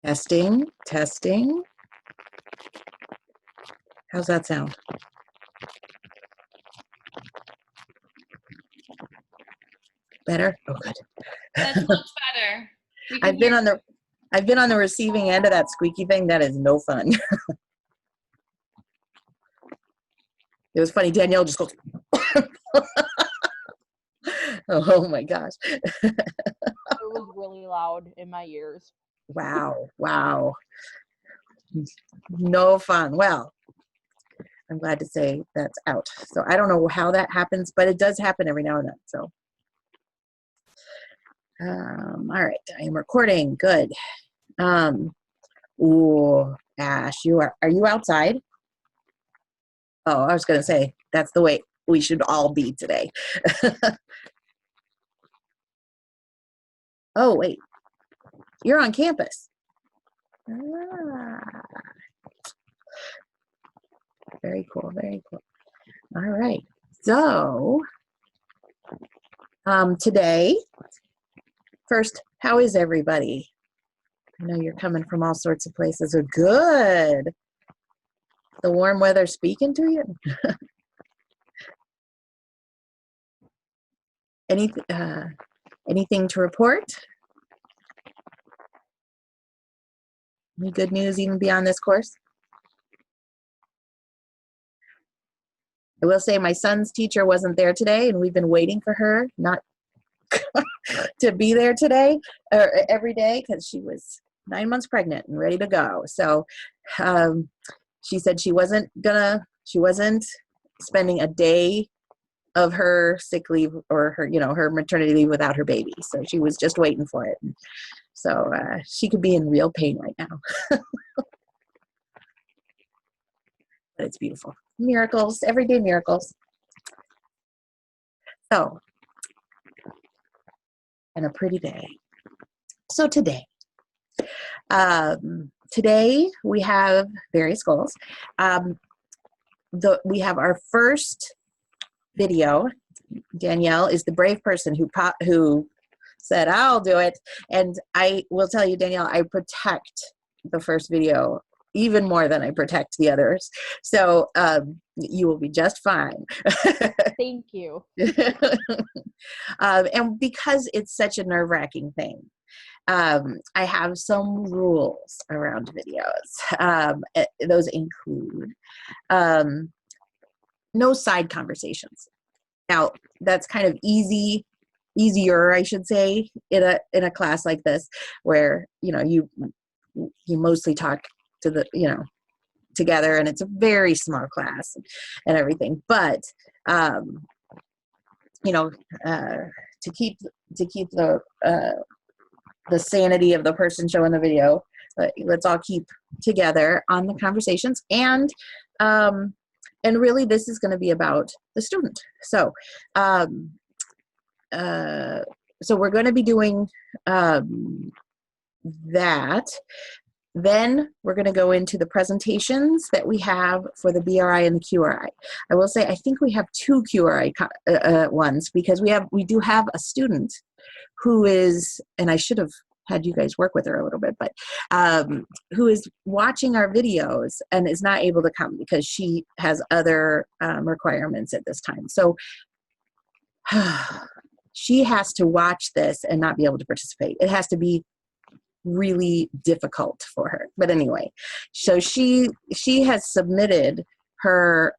Testing, testing. How's that sound? Better? Oh, good. That's much better. I've been on the receiving end of that squeaky thing. That is no fun. It was funny. Danielle just goes, oh my gosh. It was really loud in my ears. Wow. Wow. No fun. Well, I'm glad to say that's out. So I don't know how that happens, but it does happen every now and then. So, all right, I am recording. Good. Ooh, Ash, are you outside? Oh, I was going to say, that's the way we should all be today. Oh, wait, you're on campus. Ah, very cool, very cool. All right, so today, first, how is everybody? I know you're coming from all sorts of places. Oh, good. The warm weather speaking to you? Anything to report? Any good news even beyond this course? I will say my son's teacher wasn't there today, and we've been waiting for her not to be there today or every day because she was 9 months pregnant and ready to go. So she said she wasn't spending a day of her sick leave or her maternity leave without her baby. So she was just waiting for it. So she could be in real pain right now. But it's beautiful. Miracles, everyday miracles. So, and a pretty day. So today we have various goals. We have our first video. Danielle is the brave person who said, I'll do it. And I will tell you, Danielle, I protect the first video even more than I protect the others. So you will be just fine. Thank you. And because it's such a nerve-wracking thing, I have some rules around videos. Those include no side conversations. Now, that's kind of easier, I should say, in a class like this, where you mostly talk to together, and it's a very small class and everything. But to keep the sanity of the person showing the video, let's all keep together on the conversations, and really this is going to be about the student. So so we're going to be doing that. Then we're going to go into the presentations that we have for the BRI and the QRI. I will say I think we have two QRI ones, because we do have a student who is, and I should have had you guys work with her a little bit, but who is watching our videos and is not able to come because she has other requirements at this time. So she has to watch this and not be able to participate. It has to be really difficult for her. But anyway, so she has submitted her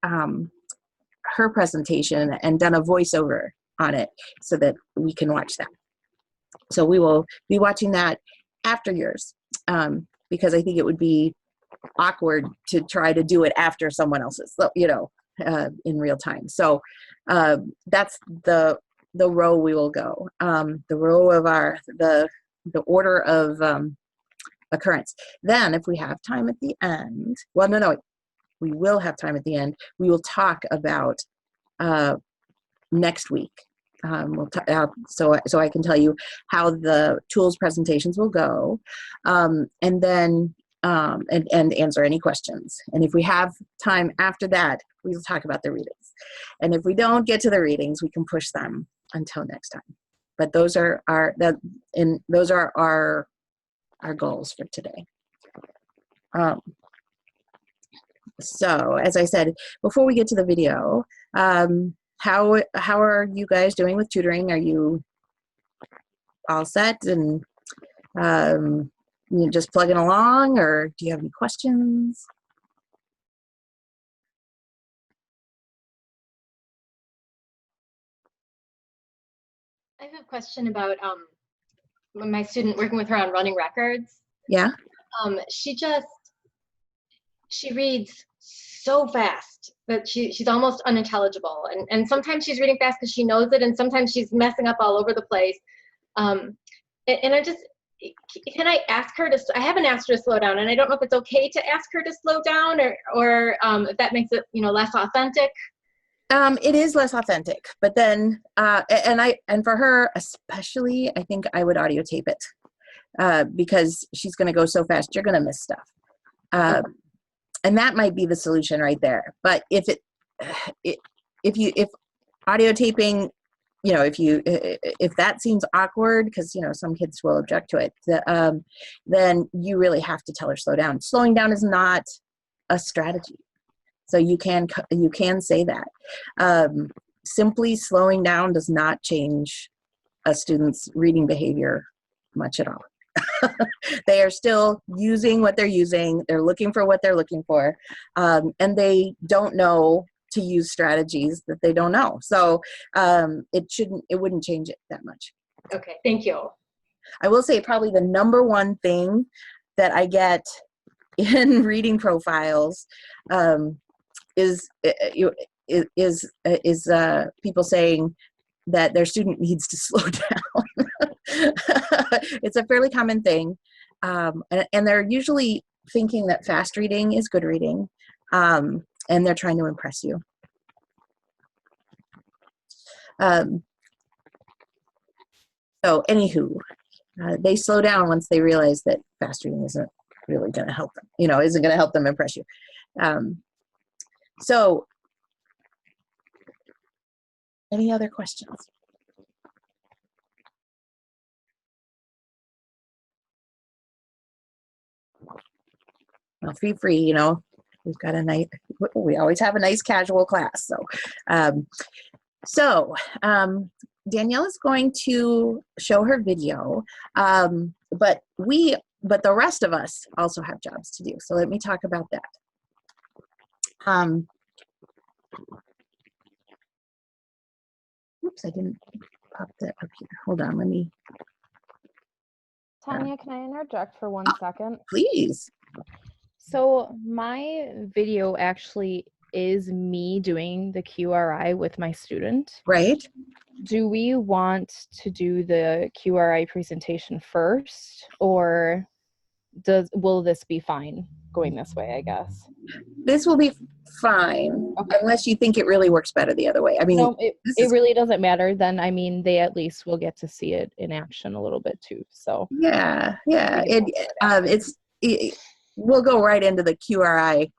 her presentation and done a voiceover on it so that we can watch that. So we will be watching that after yours, because I think it would be awkward to try to do it after someone else's, in real time. So that's the row we will go. The row of the order of occurrence. Then if we have time at the end, well, no, we will have time at the end. We will talk about next week. So I can tell you how the tools presentations will go, and then and answer any questions. And if we have time after that, we will talk about the readings. And if we don't get to the readings, we can push them until next time. But those are our goals for today. So as I said, before we get to the video, how are you guys doing with tutoring? Are you all set and you just plugging along, or do you have any questions? I have a question about my student working with her on running records. Yeah. She reads so fast that she's almost unintelligible, and sometimes she's reading fast because she knows it, and sometimes she's messing up all over the place. And I just, can I ask her to? I haven't asked her to slow down, and I don't know if it's okay to ask her to slow down, or if that makes it less authentic. It is less authentic, but then, and for her especially, I think I would audio tape it because she's going to go so fast, you're going to miss stuff. And that might be the solution right there. But if audio taping, if that seems awkward, because, some kids will object to it, then you really have to tell her slow down. Slowing down is not a strategy. So you can say that. Simply slowing down does not change a student's reading behavior much at all. They are still using what they're using. They're looking for what they're looking for. And they don't know to use strategies that they don't know. So it wouldn't change it that much. Okay, thank you. I will say probably the number one thing that I get in reading profiles is people saying that their student needs to slow down. It's a fairly common thing, and they're usually thinking that fast reading is good reading, and they're trying to impress you. So anywho, they slow down once they realize that fast reading isn't really going to help them, isn't going to help them impress you. So any other questions? Well, feel free, we've got we always have a nice casual class. So, Danielle is going to show her video, but the rest of us also have jobs to do. So let me talk about that. Oops, I didn't pop that up here. Hold on, let me. Tanya, can I interject for 1 second? Please. So my video actually is me doing the QRI with my student. Right. Do we want to do the QRI presentation first, or will this be fine going this way, I guess? This will be fine, okay, unless you think it really works better the other way. I mean, no, it really doesn't matter. Then, I mean, they at least will get to see it in action a little bit too. So yeah. We'll go right into the QRI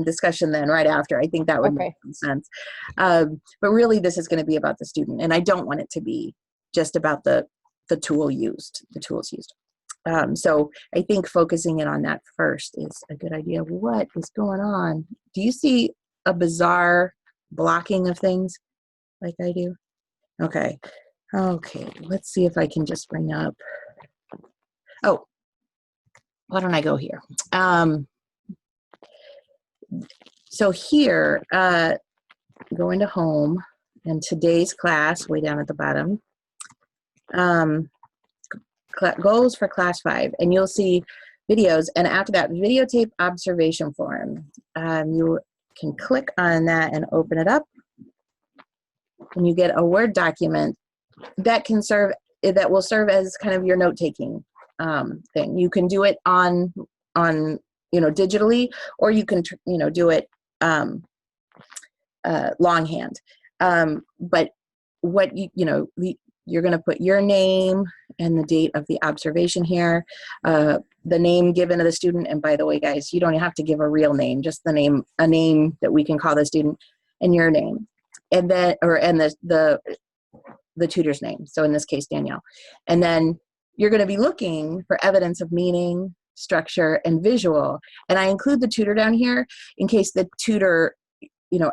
discussion then right after. I think that would make sense. But really, this is going to be about the student, and I don't want it to be just about the tools used. So I think focusing in on that first is a good idea. What is going on? Do you see a bizarre blocking of things like I do? Okay, let's see if I can just bring up. Oh, why don't I go here? So here, go into home, and today's class, way down at the bottom, goals for class 5, and you'll see videos, and after that, videotape observation form. You can click on that and open it up, and you get a Word document that will serve as kind of your note-taking thing. You can do it on digitally, or you can do it longhand. But what you're going to put your name and the date of the observation here, the name given to the student. And by the way, guys, you don't have to give a real name, just a name that we can call the student, and your name, and then the tutor's name. So in this case, Danielle. And then you're going to be looking for evidence of meaning, structure, and visual. And I include the tutor down here in case the tutor,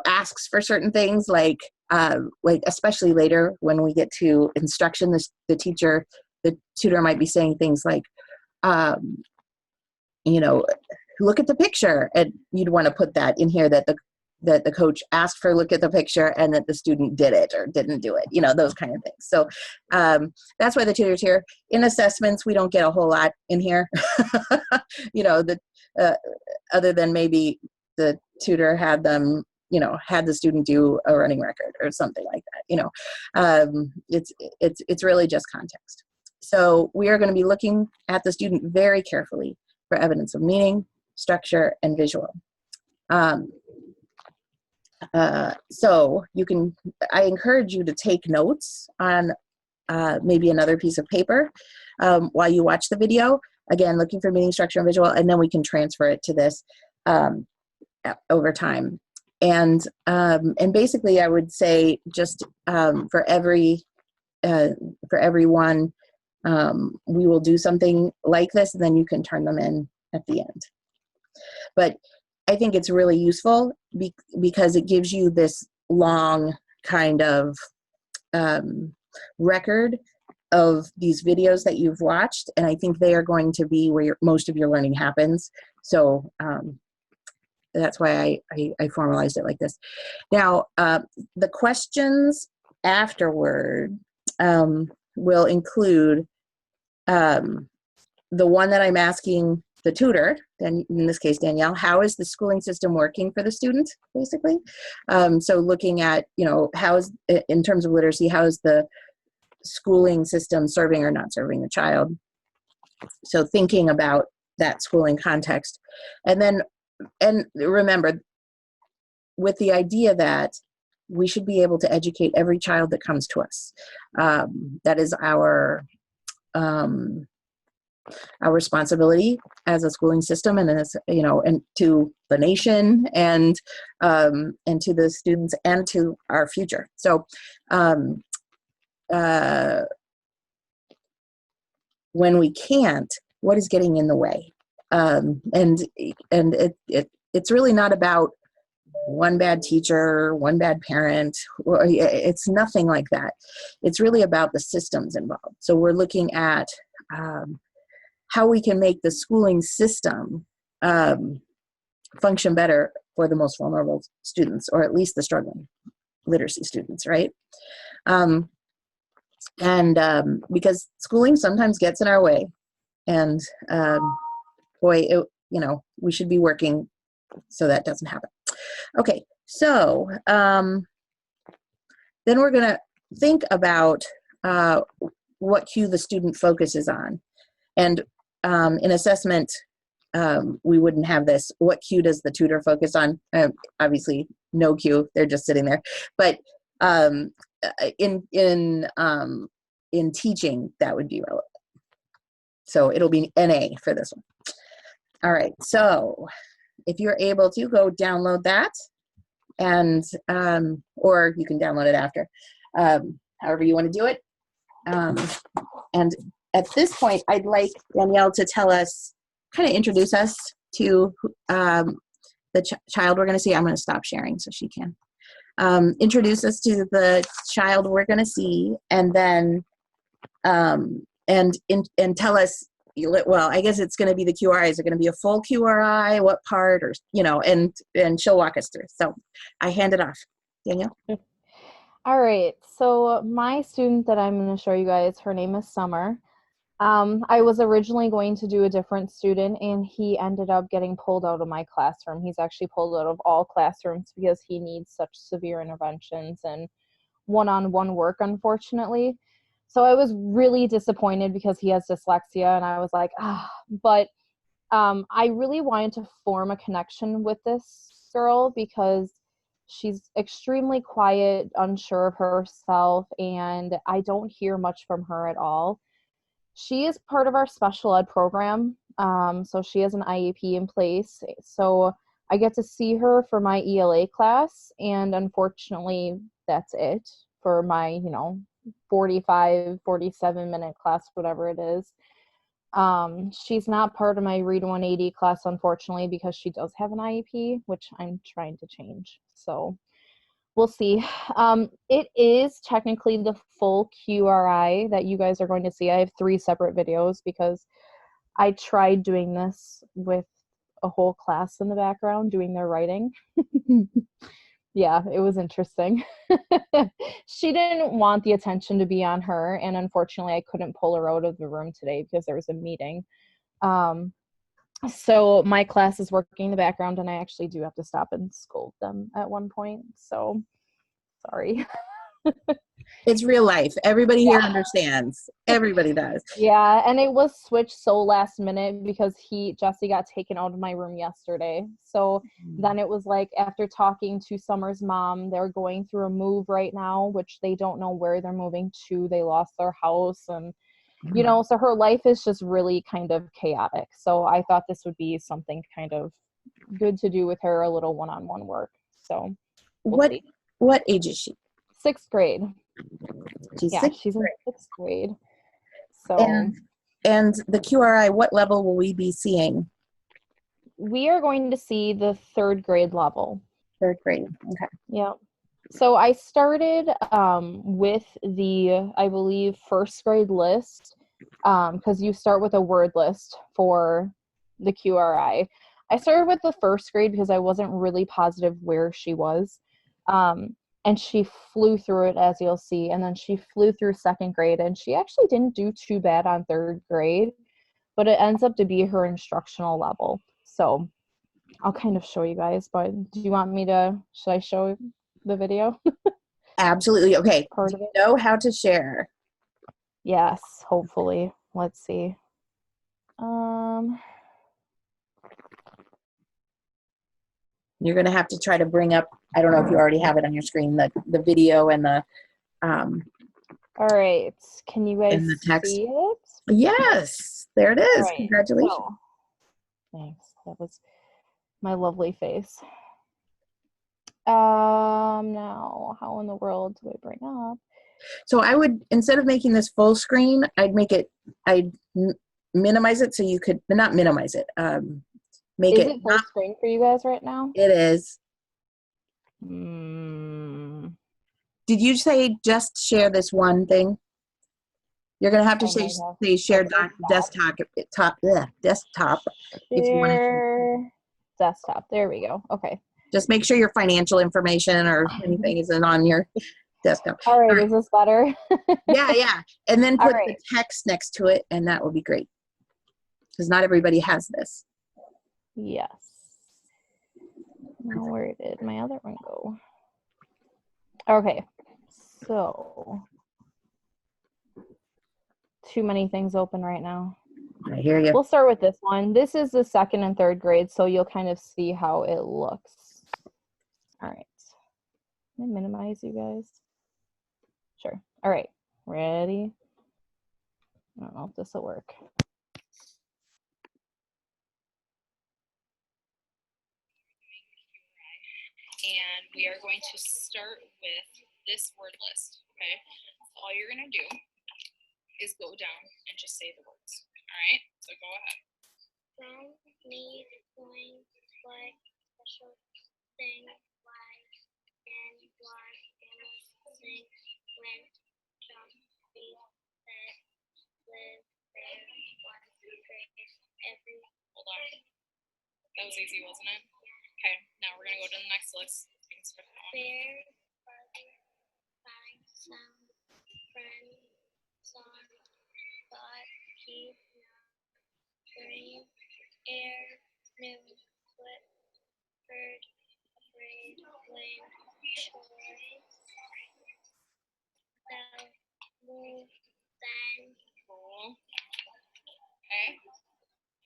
asks for certain things, like especially later when we get to instruction, the tutor might be saying things like, look at the picture, and you'd want to put that in here, that the coach asked for a look at the picture and that the student did it or didn't do it, those kind of things. So that's why the tutor's here. In assessments, we don't get a whole lot in here, other than maybe the tutor had them, had the student do a running record or something like that. It's really just context. So we are going to be looking at the student very carefully for evidence of meaning, structure, and visual. So I encourage you to take notes on maybe another piece of paper while you watch the video. Again, looking for meaning, structure, and visual, and then we can transfer it to this over time. And basically, I would say just for everyone, we will do something like this, and then you can turn them in at the end. But I think it's really useful because it gives you this long kind of record of these videos that you've watched, and I think they are going to be where most of your learning happens. So that's why I formalized it like this. Now, the questions afterward will include the one that I'm asking the tutor, then in this case Danielle, how is the schooling system working for the student, basically? So looking at, how is, in terms of literacy, how is the schooling system serving or not serving the child? So thinking about that schooling context. And remember, with the idea that we should be able to educate every child that comes to us. That is our responsibility as a schooling system, and as and to the nation, and to the students, and to our future. So when we can't, what is getting in the way? It's really not about one bad teacher, one bad parent. It's nothing like that. It's really about the systems involved. So we're looking at how we can make the schooling system function better for the most vulnerable students, or at least the struggling literacy students, right? Because schooling sometimes gets in our way, and we should be working so that doesn't happen. Okay, so then we're going to think about what cue the student focuses on. And in assessment, we wouldn't have this. What cue does the tutor focus on? Obviously, no cue. They're just sitting there. But in teaching, that would be relevant. So it'll be NA for this one. All right. So if you're able to, go download that, and or you can download it after, however you want to do it. And at this point, I'd like Danielle to tell us, kind of introduce us to the child we're going to see. I'm going to stop sharing so she can introduce us to the child we're going to see, and then and tell us. Well, I guess it's going to be the QRI. Is it going to be a full QRI? What part? Or and she'll walk us through. So I hand it off, Danielle. All right. So my student that I'm going to show you guys, her name is Summer. I was originally going to do a different student, and he ended up getting pulled out of my classroom. He's actually pulled out of all classrooms because he needs such severe interventions and one-on-one work, unfortunately. So I was really disappointed because he has dyslexia, and I was like, but I really wanted to form a connection with this girl because she's extremely quiet, unsure of herself, and I don't hear much from her at all. She is part of our special ed program, so she has an IEP in place. So I get to see her for my ELA class, and unfortunately, that's it for my, 45, 47-minute class, whatever it is. She's not part of my Read 180 class, unfortunately, because she does have an IEP, which I'm trying to change. So we'll see. It is technically the full QRI that you guys are going to see. I have 3 separate videos because I tried doing this with a whole class in the background doing their writing. Yeah, it was interesting. She didn't want the attention to be on her, and unfortunately I couldn't pull her out of the room today because there was a meeting. So my class is working in the background, and I actually do have to stop and scold them at one point. So sorry. It's real life. Everybody here understands. Everybody does. Yeah, and it was switched so last minute because Jesse got taken out of my room yesterday. So then it was like after talking to Summer's mom, they're going through a move right now, which they don't know where they're moving to. They lost their house and you know, so her life is just really kind of chaotic. So I thought this would be something kind of good to do with her, a little one-on-one work. So we'll see. What age is she? 6th grade. She's Yeah, 6th she's in grade. 6th grade. So And the QRI, what level will we be seeing? we are going to see the 3rd grade level. 3rd grade. Okay. Yeah. So I started with the, I believe, 1st grade list because you start with a word list for the QRI. I started with the 1st grade because I wasn't really positive where she was. And she flew through it, as you'll see. And then she flew through 2nd grade, and she actually didn't do too bad on 3rd grade, but it ends up to be her instructional level. So I'll kind of show you guys, but do you want me to, should I show the video? Absolutely. Okay. Part of it? Know how to share. Yes, hopefully. Let's see. You're going to have to try to bring up, I don't know if you already have it on your screen, the video and the All right. Can you guys and the text. see it? Yes, there it is. All right. Congratulations. So, thanks. That was my lovely face. Now, how in the world do I bring up? So I would, instead of making this full screen, I'd minimize it so you could, not minimize it, make Is it it full screen for you guys right now? It is. Mm, Did you say just share this one thing? You're going to have to I might have. say share Desktop. desktop if you want to. Share desktop. There we go. Okay. Just make sure your financial information or anything isn't on your desktop. All right. Is this better? Yeah. And then put All the right. text next to it, and that will be great. Because not everybody has this. Yes. Now, where did my other one go? Okay. So, too many things open right now. I hear you. We'll start with this one. This is the 2nd and 3rd grade, so you'll kind of see how it looks. All right. Can I minimize you guys? Sure. All right. Ready? I don't know if this will work. And we are going to start with this word list, okay? All you're gonna do is go down and just say the words, all right? So go ahead. From me, going, what, special thing, why, and why, sing, went, jump, beat, said, live, there, one, grace, every. Hold on. That was easy, wasn't it? Okay, now we're gonna go to the next list. You can skip that one. Fair, brother, find, sound, friend, song, thought, keep, dream, air, new, flip, bird, afraid, blame, shore, fell, move, then, Cool. Okay.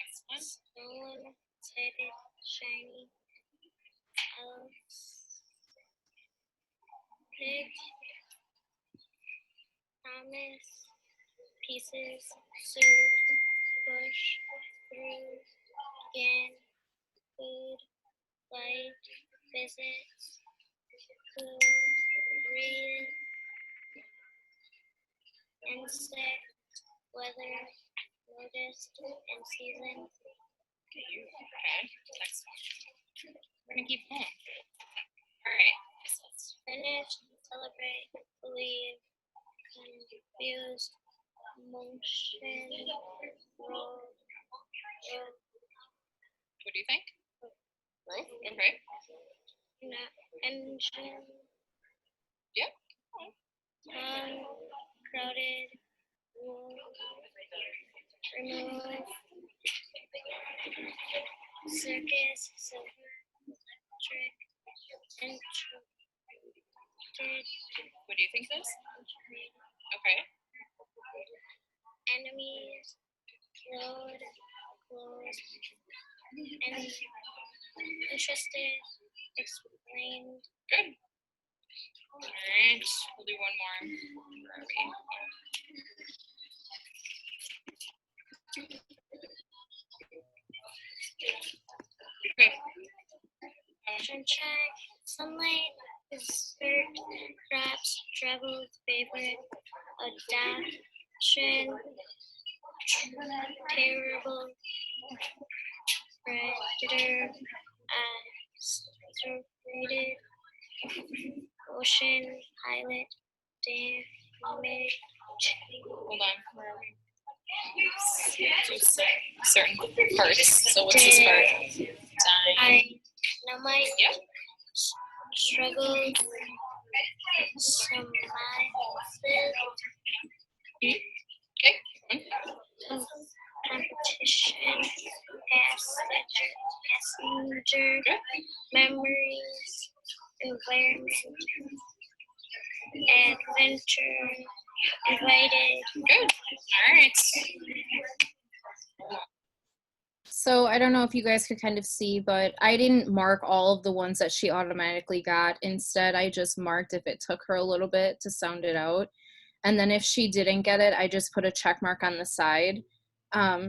Next one. stolen, headed, shiny, else, pig, promise, pieces, suit, push, through, again, food, light, visits, cool, read, insect, weather, noticed in season. Okay, next one. We're gonna keep going. All right, this is Finish, celebrate, believe, confuse, motion, roll, what do you think? Growth. Okay. engine, Yep. crowded, wool, remove, circus, silver, electric, enchanted, What do you think this? Okay. enemies, load, close, and interested, explained, Good. All right, we'll do one more. Where are we? Okay. sunshine, sunlight, dessert, crabs, traveled, favorite, adoption, terrible, predator, separated, ocean, pilot, damage, Hold on. Where are we? Certain parts. So what's this part? Dying. dynamite, Yep. struggled, surmises, Okay. competition, passenger, Good. memories, environment, adventure, invited. Good. All right. So I don't know if you guys could kind of see, but I didn't mark all of the ones that she automatically got. Instead, I just marked if it took her a little bit to sound it out. And then if she didn't get it, I just put a check mark on the side.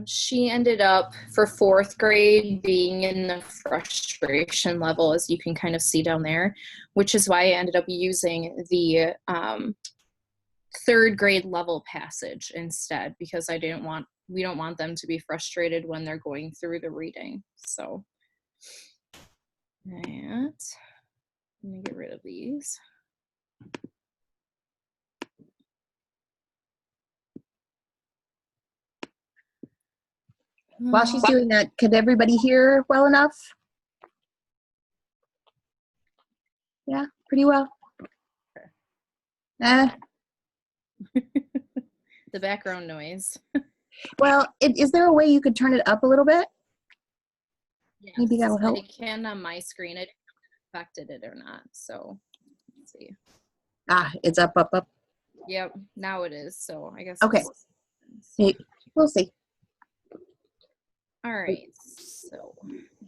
She ended up for 4th grade being in the frustration level, as you can kind of see down there, which is why I ended up using the 3rd grade level passage instead, because we don't want them to be frustrated when they're going through the reading. So that, let me get rid of these. While she's doing that, could everybody hear well enough? Yeah, pretty well. The background noise. Well, is there a way you could turn it up a little bit? Maybe that'll help. I can on my screen. It affected it or not. So let's see. Ah, it's up, up, up. Yep, now it is. So I guess. Okay. We'll see. All right. So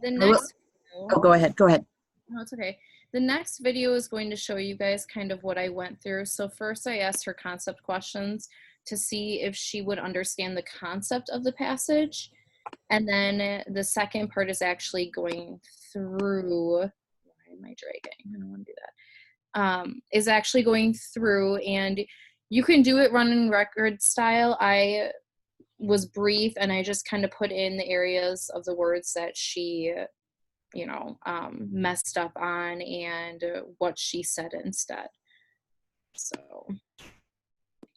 the will- next. Oh, go ahead. Go ahead. No, it's okay. The next video is going to show you guys kind of what I went through. So first I asked her concept questions to see if she would understand the concept of the passage. And then the second part is actually going through, why am I dragging? I don't want to do that. Is actually going through, and you can do it running record style. I was brief and I just kind of put in the areas of the words that she messed up on and what she said instead. So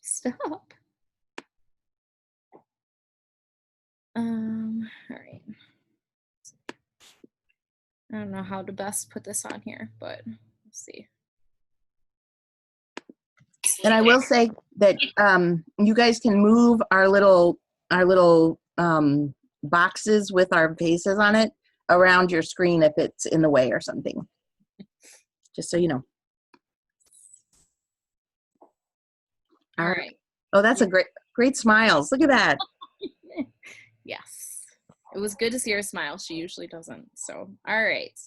stop. All right. I don't know how to best put this on here, but let's see. And I will say that you guys can move our little boxes with our faces on it around your screen if it's in the way or something. Just so you know. All right. Oh, that's a great smiles. Look at that. Yes. It was good to see her smile. She usually doesn't. So, all right.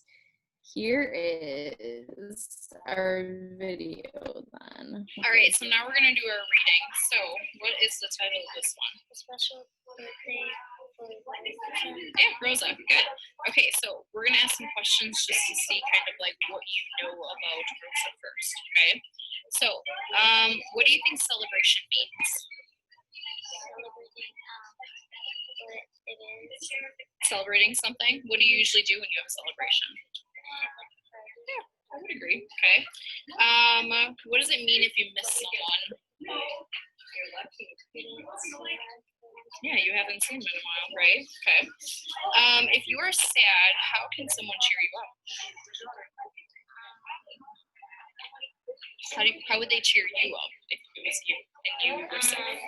Here is our video then. All right, so now we're going to do our reading. So, what is the title of this one? A special birthday for Rosa. Yeah, Rosa. Good. Okay, so we're going to ask some questions just to see kind of like what you know about Rosa first. Okay. So, what do you think celebration means? Celebrating Celebrating something? What do you usually do when you have a celebration? Yeah, I would agree. Okay. What does it mean if you miss someone? Yeah, you haven't seen them in a while, right? Okay. If you are sad, how can someone cheer you up? How would they cheer you up if it was you and you were sad?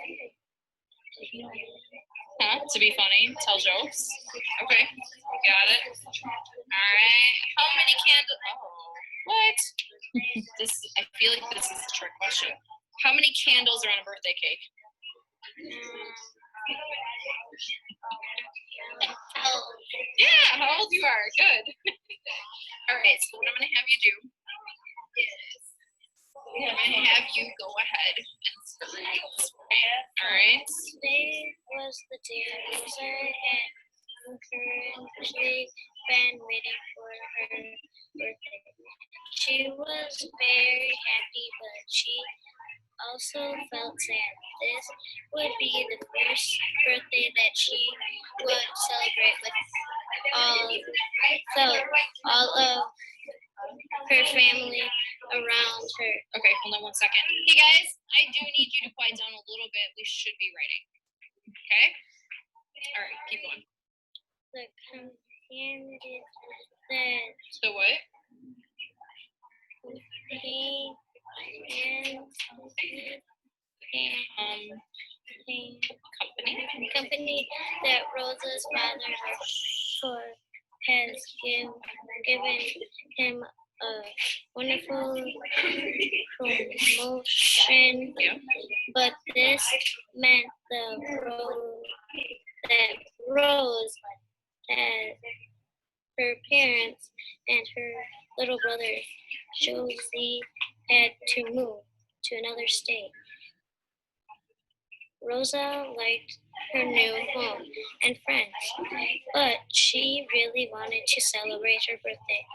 Huh? To be funny? Tell jokes? Okay. Got it. Alright. How many candles? Oh, what? I feel like this is a trick question. How many candles are on a birthday cake? Yeah, how old you are. Good. Alright, so what I'm going to have you do is I'm going to have you go ahead and celebrate this for me. Alright? Today was the day Rosa had currently been waiting for her birthday. She was very happy, but she also felt sad. This would be the first birthday that she would celebrate with all of her family around her. Okay, hold on 1 second. Hey guys, I do need you to quiet down a little bit. We should be writing. Okay? Alright, keep going. The community that The what? he and company that Rosa's father for has given him a wonderful promotion, but this meant that Rose and her parents and her little brother Josie had to move to another state. Rosa liked her new home and friends, but she really wanted to celebrate her birthday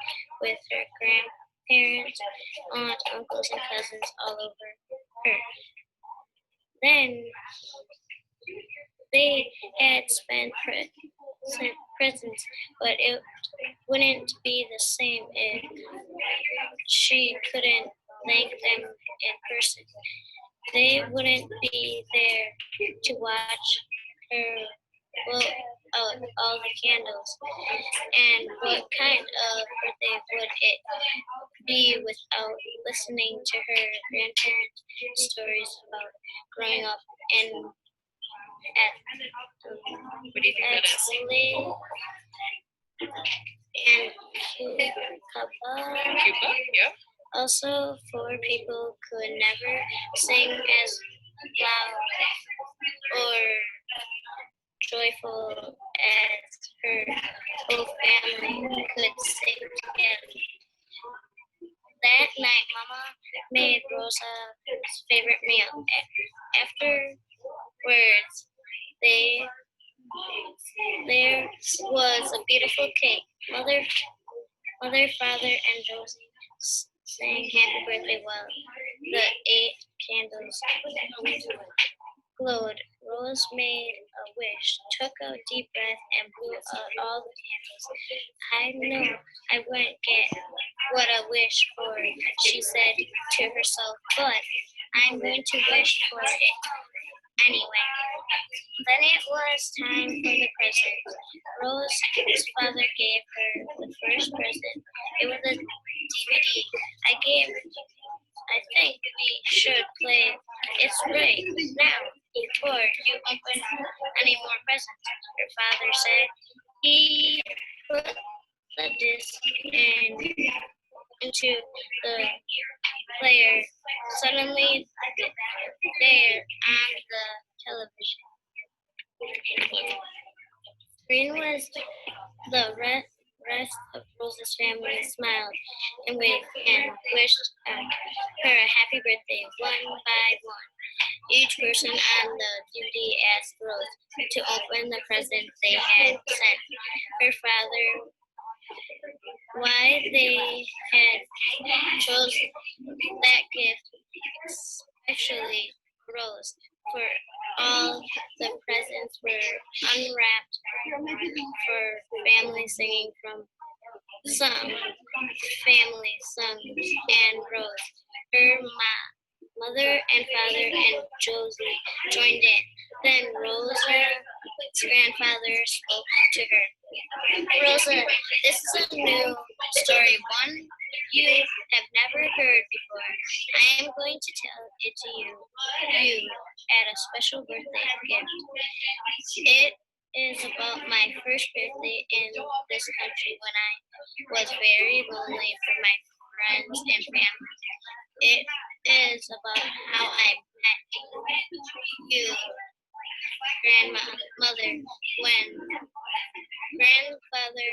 with her grandparents, aunts, uncles, and cousins all over her. Then they had spent presents, but it wouldn't be the same if she couldn't thank them in person. They wouldn't be there to watch her blow out all the candles. And what kind of birthday would it be without listening to her grandparents' stories about growing up in What do you think that is? and Cuba. Cuba? Yeah. Also, four people could never sing as loud or joyful as her whole family could sing together. That night, Mama made Rosa's favorite meal. Afterwards, there was a beautiful cake. Mother, Father, and Josie sang happy birthday while the 8 candles glowed. Rose made a wish, took a deep breath, and blew out all the candles. I know I wouldn't get what I wish for, she said to herself, but I'm going to wish for it anyway. Then it was time for the present. Rose's father gave her the first present. It was a DVD. I think we should play It's Right now before you open any more presents, her father said. He put the disc into the player. Suddenly, there on the television screen was the rest of Rose's family smiled and waved and wished her a happy birthday one by one. Each person on the DVD asked Rose to open the present they had sent her father. Why they had chosen that gift, especially Rose, for all the presents were unwrapped family singing from some family songs, and Rose, her mother and father, and Josie joined in. Then Rosa's grandfather spoke to her. Rosa, this is a new story, one you have never heard before. I am going to tell it to you at a special birthday gift. It is about my first birthday in this country when I was very lonely for my friends and family. It is about how I met you, grandmother, when grandfather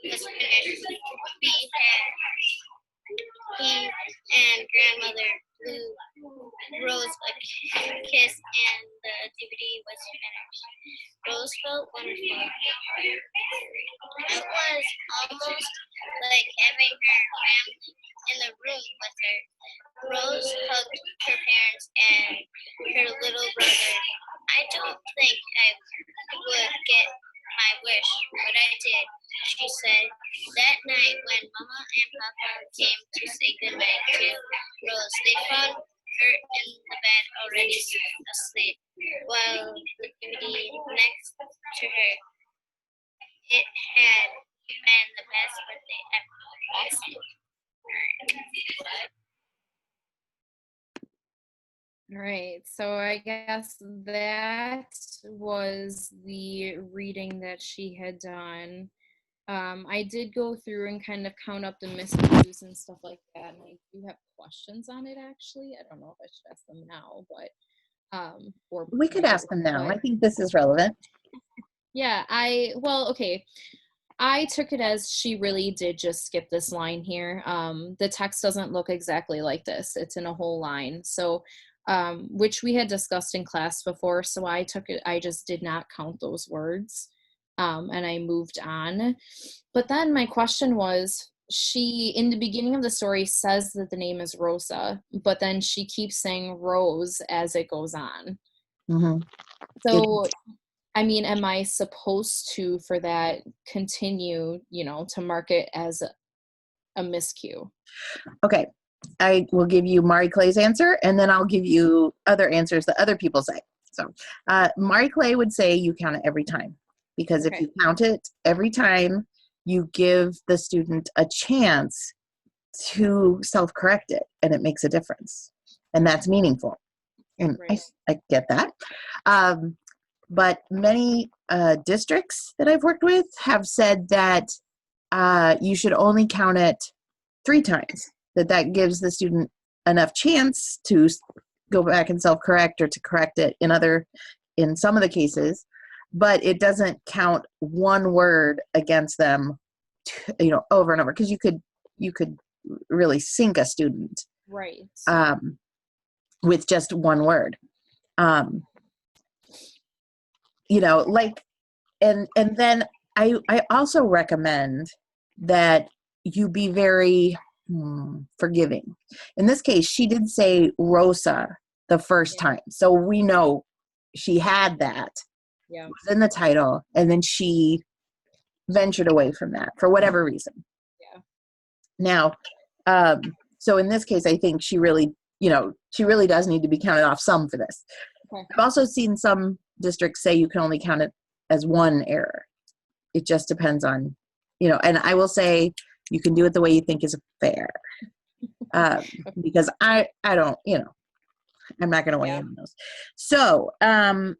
was finished. He and grandmother blew Rose a kiss, and the DVD was finished. Rose felt wonderful. It was almost like having her family in the room with her. Rose hugged her parents and her little brother. I don't think I would get my wish, but I did, she said. That night when Mama and Papa came to say goodnight to Rose, they found her in the bed already asleep, while the DVD next to her. It had been the best birthday ever. All right, so I guess that was the reading that she had done. I did go through and kind of count up the miscues and stuff like that, and I do have questions on it actually. I don't know if I should ask them now, but or We could ask them now. but- I think this is relevant. Yeah, okay. I took it as she really did just skip this line here. The text doesn't look exactly like this. It's in a whole line. So, which we had discussed in class before. So I took it, I just did not count those words. And I moved on. But then my question was, she, in the beginning of the story, says that the name is Rosa, but then she keeps saying Rose as it goes on. Hmm. So, I mean, am I supposed to, for that, continue, to mark it as a miscue? Okay. I will give you Mari Clay's answer, and then I'll give you other answers that other people say. So Mari Clay would say you count it every time, because if Okay. you count it every time, you give the student a chance to self-correct it, and it makes a difference. And that's meaningful. And Right. I get that. But many districts that I've worked with have said that you should only count it 3 times, that gives the student enough chance to go back and self-correct or to correct it in some of the cases, but it doesn't count one word against them, over and over, because you could really sink a student Right. with just one word. And then I also recommend that you be very forgiving. In this case, she did say Rosa the first time, so we know she had that. Yeah. It was in the title, and then she ventured away from that for whatever reason. Yeah. Now, so in this case, I think she really does need to be counted off some for this. Okay. I've also seen some districts say you can only count it as one error. It just depends on, and I will say you can do it the way you think is fair. Because I don't, I'm not going to weigh in on those. So now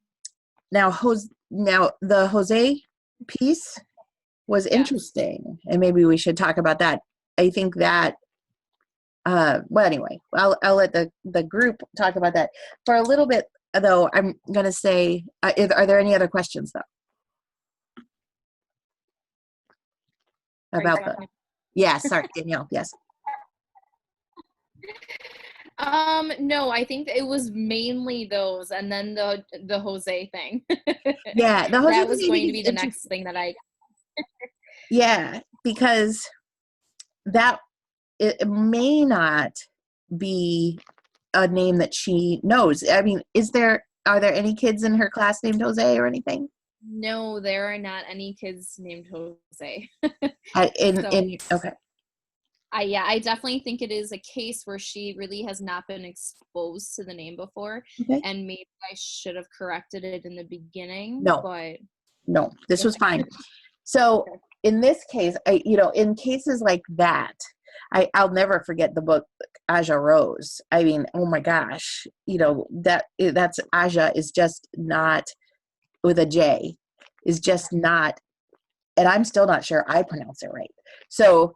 the Jose piece was interesting, and maybe we should talk about that. I think that, well, anyway, I'll let the group talk about that for a little bit. Though I'm going to say, are there any other questions though? About yes, sorry, Danielle, yes. No, I think it was mainly those, and then the Jose thing. Yeah, the Jose that was thing going to be the next thing that I. Yeah, because it may not be a name that she knows. I mean, are there any kids in her class named Jose or anything? No, there are not any kids named Jose. So- Okay. I definitely think it is a case where she really has not been exposed to the name before, Okay. and maybe I should have corrected it in the beginning. No. But No, this was fine. So in this case, in cases like that, I'll never forget the book Aja Rose. I mean, oh my gosh, that's Aja is just not with a J, is just not, and I'm still not sure I pronounce it right. So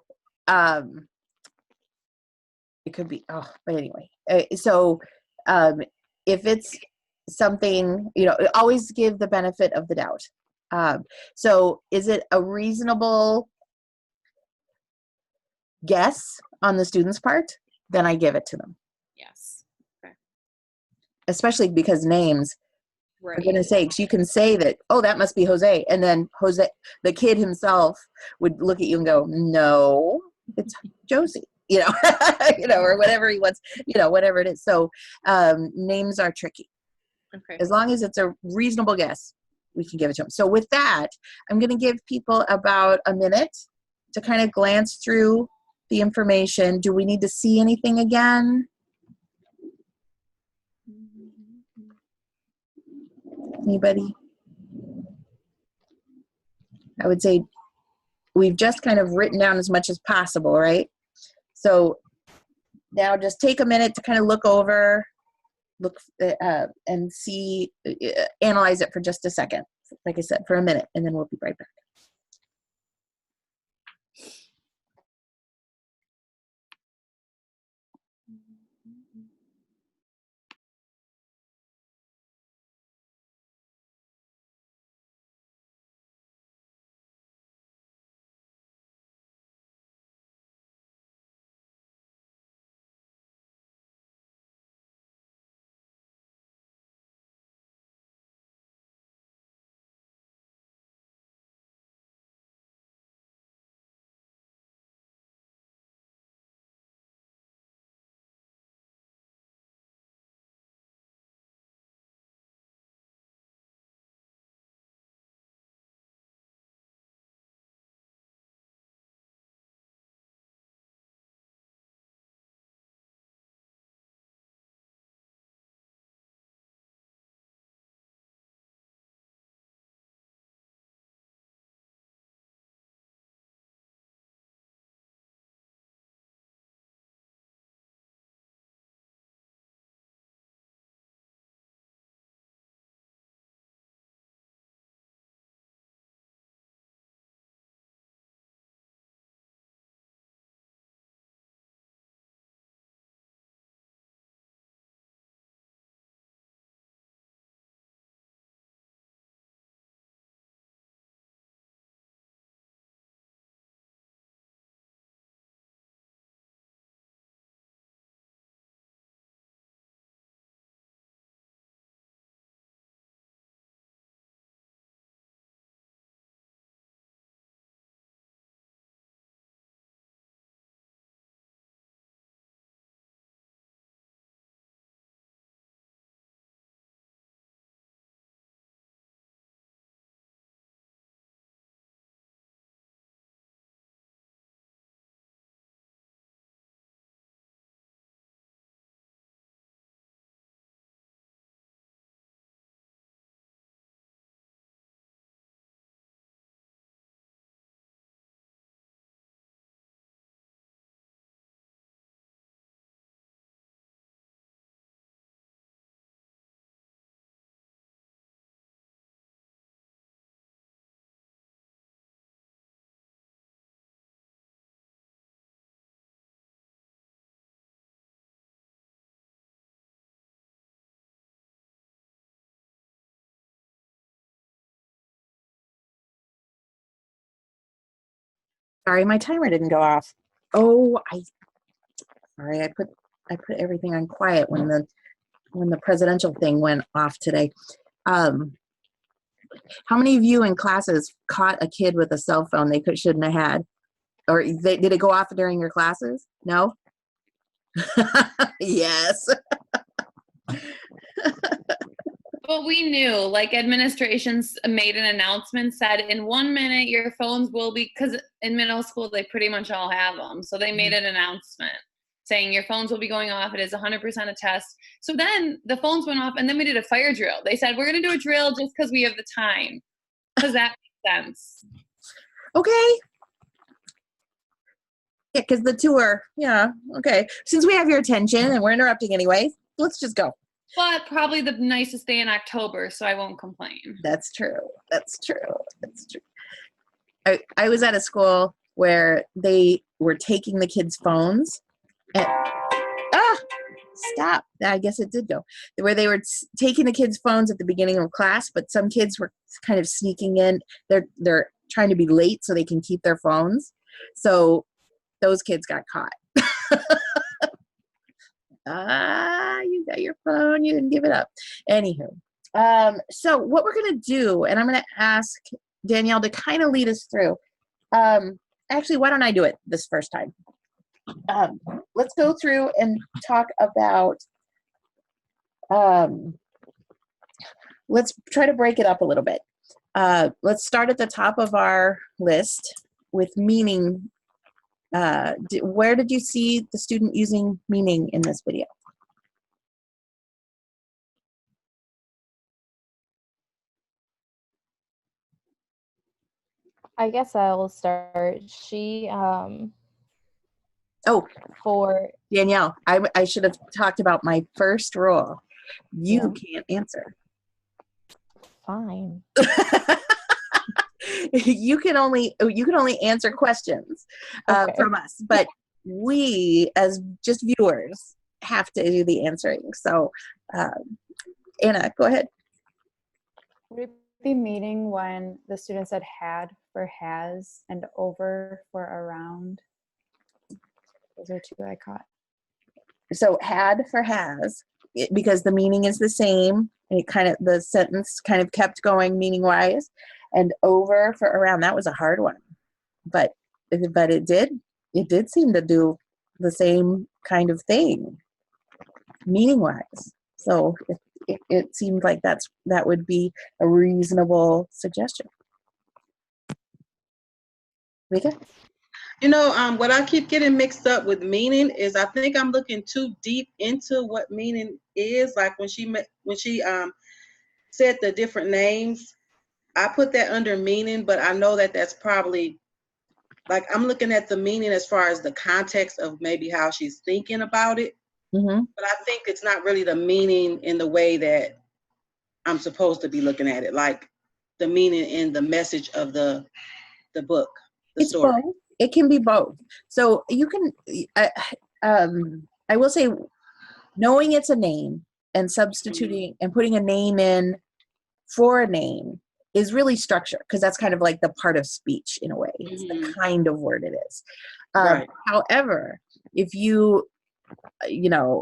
it could be, but anyway, if it's something, always give the benefit of the doubt. So is it a reasonable guess on the student's part? Then I give it to them, yes, especially because names, for right. goodness sakes, you can say that, oh, that must be Jose. And then Jose, the kid himself would look at you and go, no, it's Josie, or whatever he wants, whatever it is. So names are tricky. Okay. As long as it's a reasonable guess, we can give it to them. So with that, I'm going to give people about a minute to kind of glance through the information. Do we need to see anything again? Anybody? I would say we've just kind of written down as much as possible, right? So now just take a minute to kind of look over, and see, analyze it for just a second. Like I said, for a minute, and then we'll be right back. Sorry, my timer didn't go off. Oh, sorry, I put everything on quiet when the presidential thing went off today. How many of you in classes caught a kid with a cell phone they shouldn't have had? Or did it go off during your classes? No? Yes. But we knew, like, administrations made an announcement, said in 1 minute your phones will be, because in middle school they pretty much all have them. So they made an announcement saying your phones will be going off. It is 100% a test. So then the phones went off, and then we did a fire drill. They said, we're going to do a drill just because we have the time. Does that make sense? Okay. Yeah, because the tour, yeah, okay. Since we have your attention and we're interrupting anyway, let's just go. But probably the nicest day in October, so I won't complain. That's true. That's true. That's true. I was at a school where they were taking the kids' phones and stop. I guess it did go. Where they were taking the kids' phones at the beginning of class, but some kids were kind of sneaking in. They're trying to be late so they can keep their phones. So those kids got caught. You got your phone, you didn't give it up. Anywho, so what we're gonna do, and I'm gonna ask Danielle to kind of lead us through. Actually, why don't I do it this first time? Let's go through and talk about, let's try to break it up a little bit. Let's start at the top of our list with meaning. Where did you see the student using meaning in this video? I guess I'll start. She Oh, for Danielle, I should have talked about my first rule. You can't answer. fine. You can only answer questions Okay. from us, but we as just viewers have to do the answering. So Anna, go ahead. Would it be meaning when the student said had for has and over for around? Those are two I caught. So had for has, because the meaning is the same, and the sentence kind of kept going meaning wise, and over for around. That was a hard one, but it did seem to do the same kind of thing meaning wise. So it seemed like that would be a reasonable suggestion. Rika? You know, what I keep getting mixed up with meaning is I think I'm looking too deep into what meaning is. Like when she said the different names, I put that under meaning, but I know that that's probably, like, I'm looking at the meaning as far as the context of maybe how she's thinking about it. Mm-hmm. But I think it's not really the meaning in the way that I'm supposed to be looking at it, like the meaning in the message of the book, the It's story. both. It can be both. So you can, I will say, knowing it's a name and substituting and putting a name in for a name is really structure, because that's kind of like the part of speech in a way. It's the kind of word it is. Right. However, if you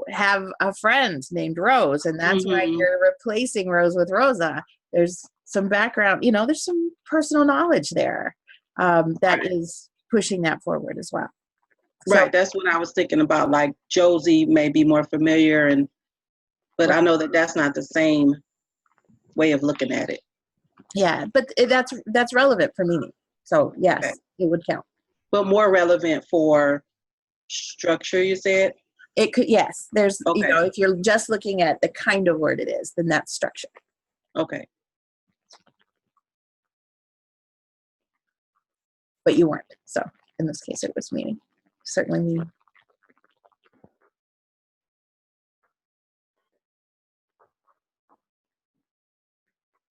have a friend named Rose, and that's why you're replacing Rose with Rosa, there's some background, there's some personal knowledge there that is pushing that forward as well. Right, that's what I was thinking about. Like Josie may be more familiar, but I know that that's not the same way of looking at it. Yeah, but that's relevant for meaning. So yes, okay. It would count. But more relevant for structure, you said? It could, yes. There's, okay. If you're just looking at the kind of word it is, then that's structure. Okay. But you weren't. So in this case, it was meaning. Certainly meaning.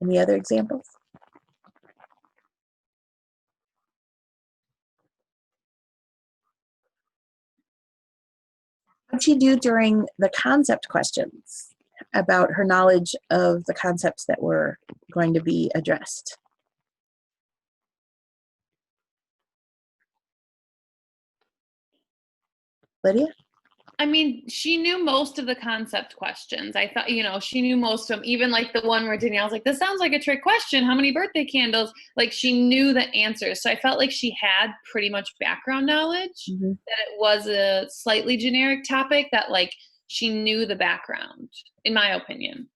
Any other examples? What did she do during the concept questions about her knowledge of the concepts that were going to be addressed? Lydia? I mean, she knew most of the concept questions. I thought, she knew most of them, even like the one where Danielle's like, this sounds like a trick question. How many birthday candles? Like, she knew the answers. So I felt like she had pretty much background knowledge, that it was a slightly generic topic, that like she knew the background, in my opinion.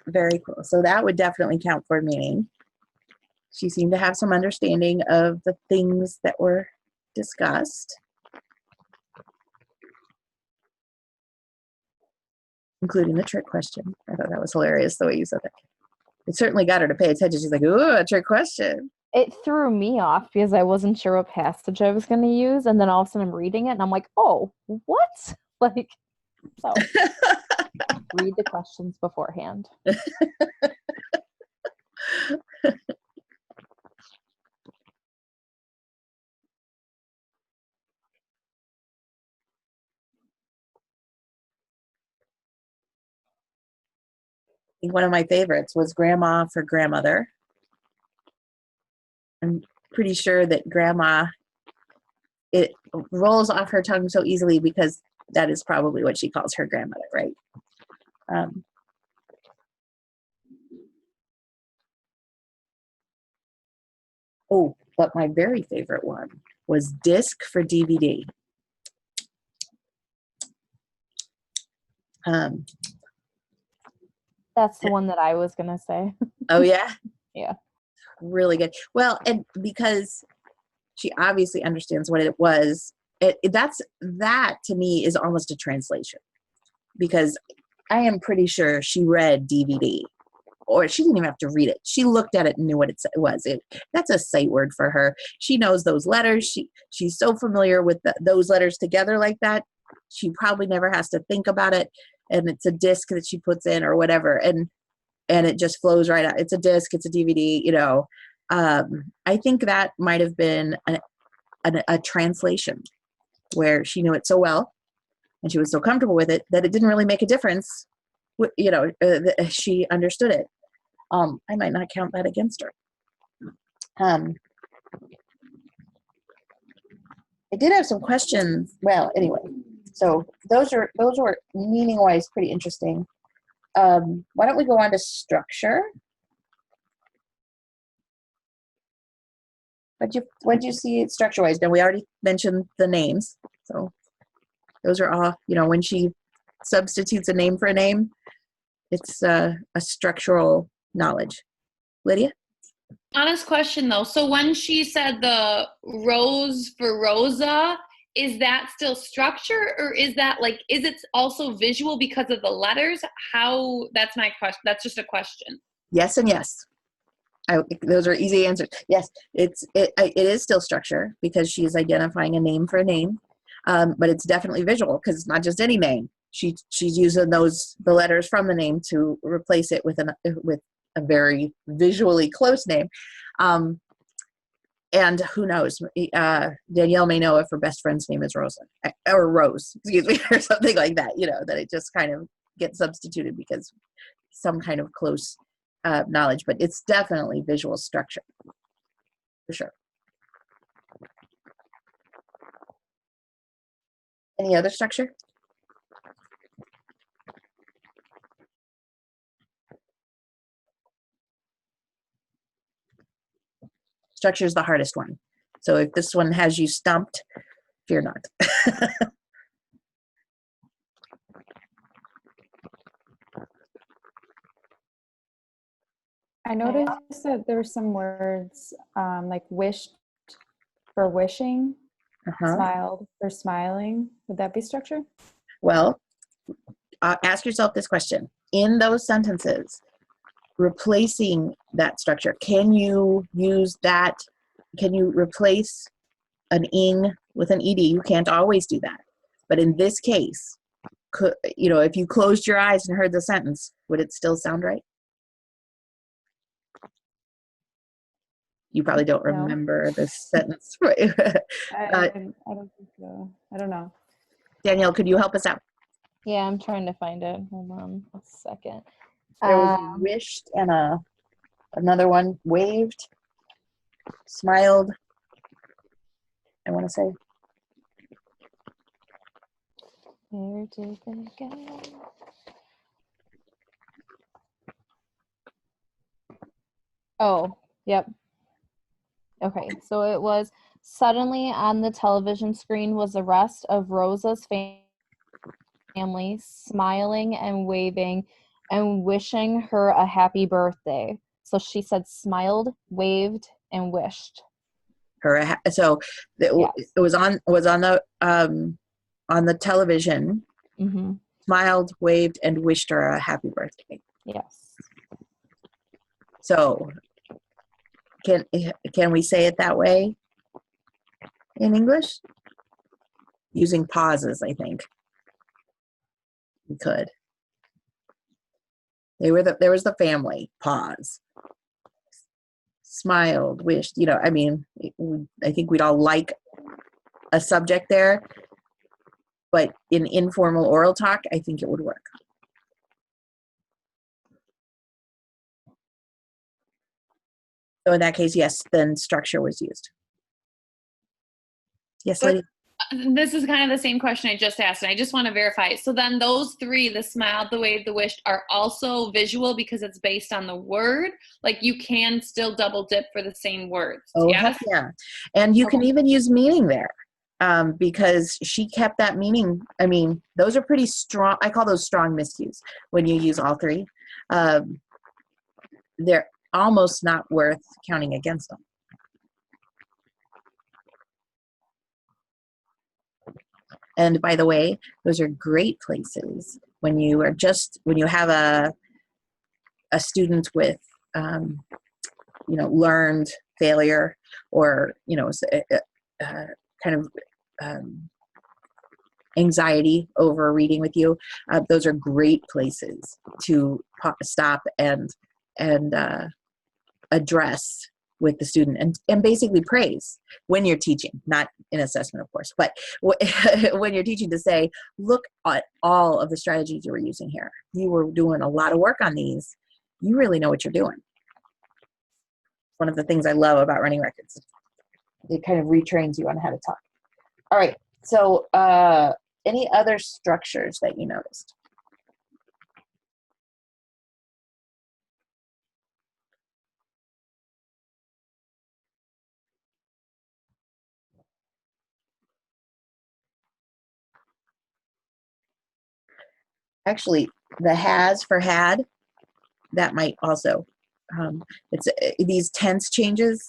Very cool. So that would definitely count for meaning. She seemed to have some understanding of the things that were discussed, including the trick question. I thought that was hilarious the way you said that. It certainly got her to pay attention. She's like, ooh, a trick question. It threw me off because I wasn't sure what passage I was going to use, and then all of a sudden I'm reading it and I'm like, oh, what? Like, so read the questions beforehand. I think one of my favorites was grandma for grandmother. I'm pretty sure that grandma, it rolls off her tongue so easily because that is probably what she calls her grandmother, right? Oh, but my very favorite one was disc for DVD. That's the one that I was going to say. Oh, yeah? Yeah. Really good. Well, and because she obviously understands what it was, that to me is almost a translation, because I am pretty sure she read DVD, or she didn't even have to read it. She looked at it and knew what it was. That's a sight word for her. She knows those letters. She's so familiar with those letters together like that. She probably never has to think about it. And it's a disc that she puts in or whatever. And it just flows right out. It's a disc, it's a DVD, you know. I think that might have been a translation where she knew it so well and she was so comfortable with it that it didn't really make a difference. You know, she understood it. I might not count that against her. I did have some questions. Well, anyway, so those were meaning-wise pretty interesting. Why don't we go on to structure? What do you see structure-wise? Now, we already mentioned the names, so those are all, you know, when she substitutes a name for a name, it's a structural knowledge. Lydia? Honest question though. So when she said the rose for Rosa, is that still structure, or is that like, is it also visual because of the letters? How, that's my question. That's just a question. Yes and yes. Those are easy answers. Yes, it is still structure because she's identifying a name for a name, but it's definitely visual because it's not just any name. She's using the letters from the name to replace it with a very visually close name. And who knows? Danielle may know if her best friend's name is Rosa or Rose, excuse me, or something like that. You know, that it just kind of gets substituted because some kind of close knowledge, but it's definitely visual structure for sure. Any other structure? Structure is the hardest one. So if this one has you stumped, fear not. I noticed that there's some words like wished for wishing, smiled for smiling. Would that be structure? Well, ask yourself this question. In those sentences, replacing that structure, can you use that? Can you replace an ing with an ed? You can't always do that. But in this case, you know, if you closed your eyes and heard the sentence, would it still sound right? You probably don't remember the sentence. Right? I don't think so. I don't know. Danielle, could you help us out? Yeah, I'm trying to find it. Hold on a second. There was wished and another one, waved, smiled, I want to say. Where did they go? Oh, yep. Okay, so it was suddenly on the television screen was the rest of Rosa's family smiling and waving and wishing her a happy birthday. So she said smiled, waved, and wished. So Yes. it was on the television. Mm-hmm. Smiled, waved, and wished her a happy birthday. Yes. So can we say it that way in English? Using pauses, I think we could. There was the family. Pause. Smiled, wished. I mean, I think we'd all like a subject there, but in informal oral talk, I think it would work. So in that case, yes, then structure was used. Yes, But Lydia? this is kind of the same question I just asked, and I just want to verify. So then those three, the smiled, the waved, the wished, are also visual because it's based on the word? Like you can still double dip for the same words? Oh, Yes? heck yeah. And you can Okay. even use meaning there because she kept that meaning. I mean, those are pretty strong. I call those strong miscues when you use all three. They're almost not worth counting against them. And by the way, those are great places when you have a student with, learned failure or, kind of anxiety over reading with you. Those are great places to stop and address with the student and basically praise when you're teaching, not in assessment, of course, but when you're teaching, to say, look at all of the strategies you were using here. You were doing a lot of work on these. You really know what you're doing. One of the things I love about running records. It kind of retrains you on how to talk. All right, so any other structures that you noticed? Actually, the has for had, that might also, it's these tense changes.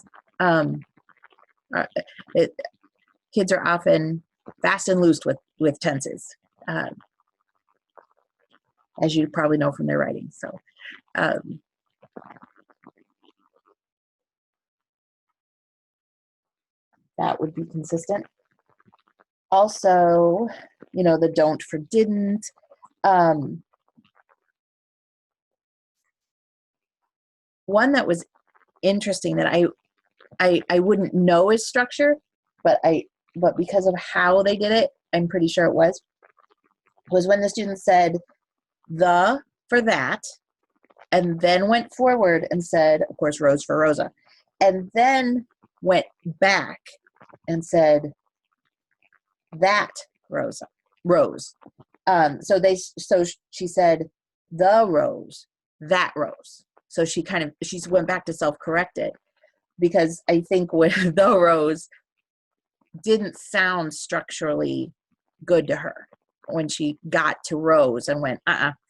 Kids are often fast and loose with tenses, as you probably know from their writing. So that would be consistent. Also, the don't for didn't. One that was interesting that I wouldn't know as structure, but because of how they did it, I'm pretty sure it was when the student said the for that, and then went forward and said, of course, Rose for Rosa, and then went back and said that Rose. So she said the rose, that rose. So she went back to self-correct it, because I think when the rose didn't sound structurally good to her when she got to Rose and went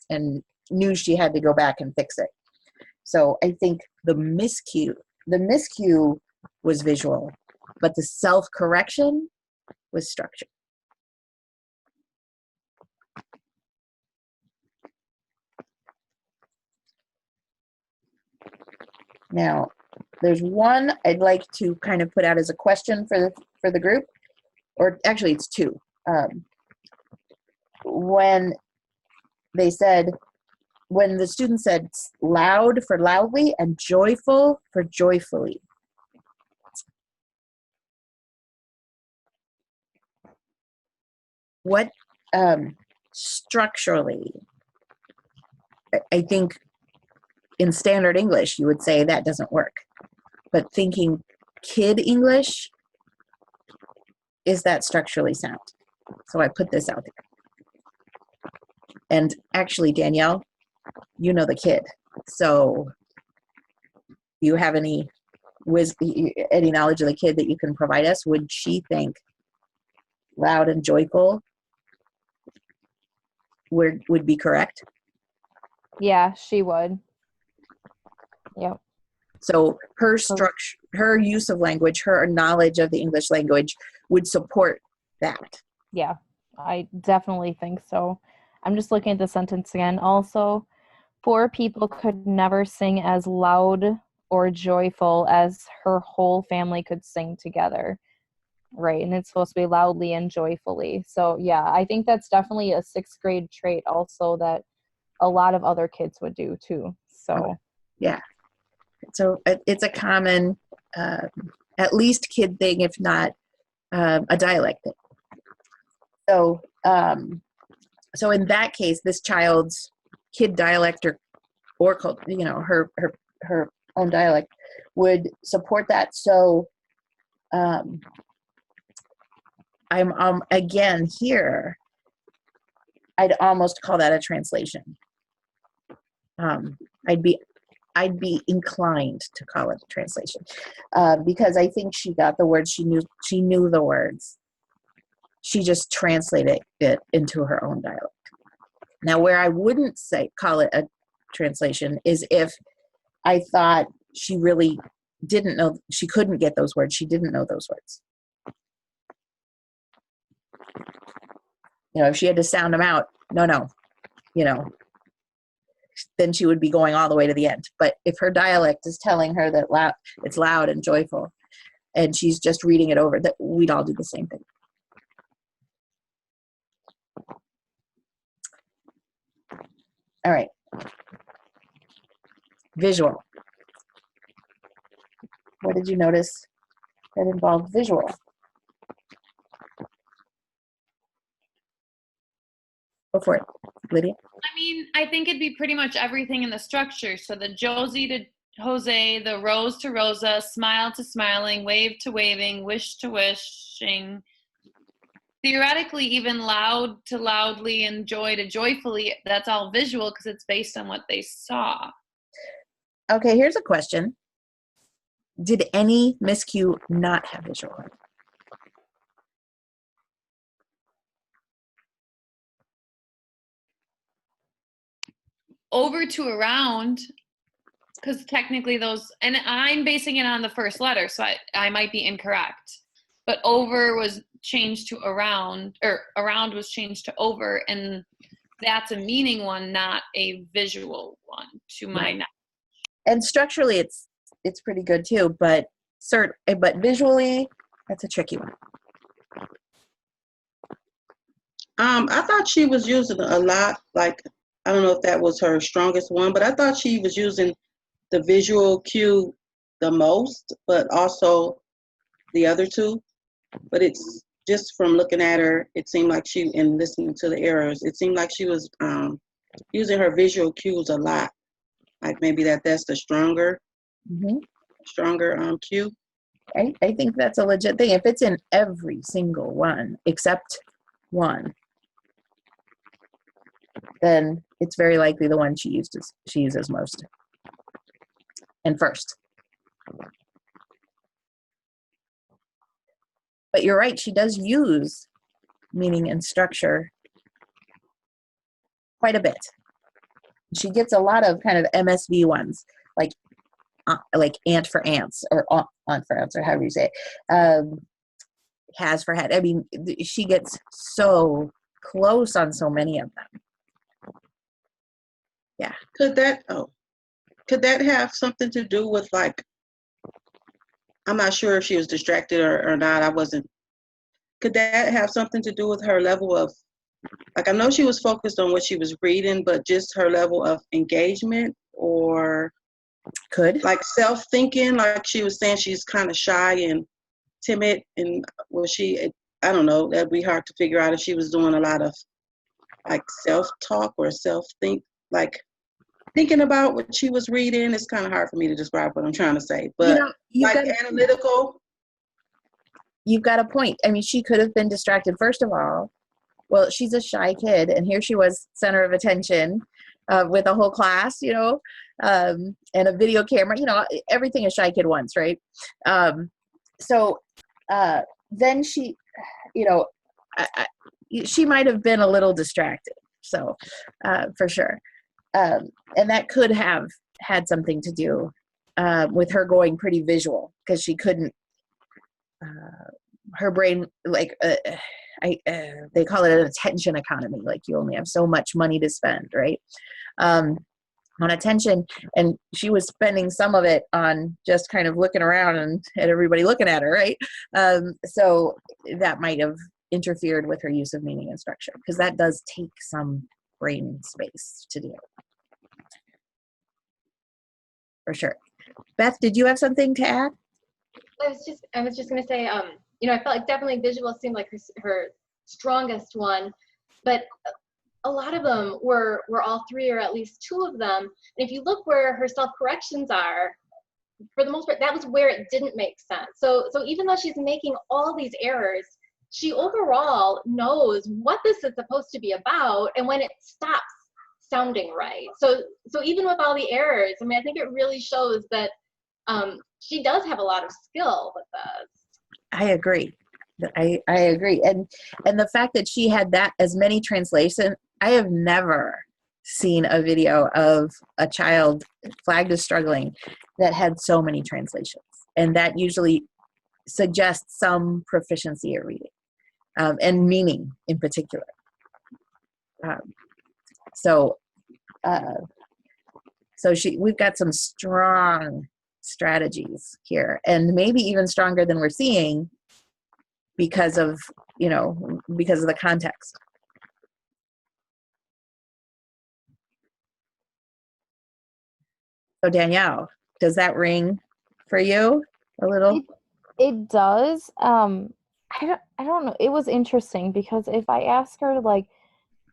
and knew she had to go back and fix it. So I think the miscue was visual, but the self-correction was structure. Now, there's one I'd like to kind of put out as a question for the group, or actually it's two. When the student said loud for loudly and joyful for joyfully. What structurally, I think in standard English, you would say that doesn't work. But thinking kid English, is that structurally sound? So I put this out there. And actually, Danielle, you know the kid. So do you have any knowledge of the kid that you can provide us? Would she think loud and joyful would be correct? Yeah, she would. Yep. So her structure, her use of language, her knowledge of the English language would support that. Yeah, I definitely think so. I'm just looking at the sentence again. Also, poor people could never sing as loud or joyful as her whole family could sing together. Right, and it's supposed to be loudly and joyfully. So yeah, I think that's definitely a sixth grade trait also that a lot of other kids would do too. So Yeah. So it's a common, at least kid thing, if not a dialect thing. So, so in that case, this child's kid dialect or you know, her own dialect would support that. So, I'm again here. I'd almost call that a translation. I'd be inclined to call it a translation because I think she got the words. She knew the words. She just translated it into her own dialect. Now, where I wouldn't call it a translation is if I thought she really didn't know, she couldn't get those words. She didn't know those words. You know, if she had to sound them out, no, you know, then she would be going all the way to the end. But if her dialect is telling her that it's loud and joyful, and she's just reading it over, that we'd all do the same thing. All right. Visual. What did you notice that involved visual? Go for it, Lydia. I mean, I think it'd be pretty much everything in the structure. So the Josie to Jose, the Rose to Rosa, smile to smiling, wave to waving, wish to wishing. Theoretically, even loud to loudly and joy to joyfully, that's all visual because it's based on what they saw. Okay, here's a question. Did any miscue not have visual? Over to around, because technically those, and I'm basing it on the first letter, so I might be incorrect. But over was changed to around, or around was changed to over, and that's a meaning one, not a visual one, to my knowledge. And structurally, it's pretty good too, but visually, that's a tricky one. I thought she was using a lot, like, I don't know if that was her strongest one, but I thought she was using the visual cue the most, but also the other two. But it's just from looking at her, it seemed like and listening to the errors, it seemed like she was using her visual cues a lot. Like maybe that's the stronger cue. I think that's a legit thing. If it's in every single one except one, then it's very likely the one she uses most and first. But you're right, she does use meaning and structure quite a bit. She gets a lot of kind of MSV ones, like aunt for ants, or aunt for ants, or however you say it. Has for had. I mean, she gets so close on so many of them. Yeah. Could that have something to do with, like, I'm not sure if she was distracted or not. Could that have something to do with her level of, like, I know she was focused on what she was reading, but just her level of engagement, or could, like, self-thinking, like she was saying she's kind of shy and timid, and I don't know, that'd be hard to figure out if she was doing a lot of, like, self-talk or self-think, like thinking about what she was reading. It's kind of hard for me to describe what I'm trying to say, but like analytical. You've got a point. I mean, she could have been distracted. First of all, well, she's a shy kid, and here she was, center of attention with a whole class, you know, and a video camera, you know, everything a shy kid wants, right? So then she, you know, she might have been a little distracted. So for sure. And that could have had something to do with her going pretty visual, because she couldn't, her brain, like, they call it an attention economy. Like, you only have so much money to spend, right? On attention, and she was spending some of it on just kind of looking around and at everybody looking at her, right? So that might have interfered with her use of meaning and structure, because that does take some brain space to do, for sure. Beth, did you have something to add? I was just gonna say, you know, I felt like definitely visual seemed like her strongest one, but a lot of them were all three, or at least two of them. And if you look where her self-corrections are, for the most part, that was where it didn't make sense. So even though she's making all these errors, she overall knows what this is supposed to be about and when it stops sounding right. So even with all the errors, I mean, I think it really shows that she does have a lot of skill with this. I agree. I agree. And the fact that she had that as many translations, I have never seen a video of a child flagged as struggling that had so many translations. And that usually suggests some proficiency at reading, and meaning in particular. So we've got some strong strategies here, and maybe even stronger than we're seeing, because of the context. So Danielle, does that ring for you a little? It does. I don't know. It was interesting, because if I ask her, like,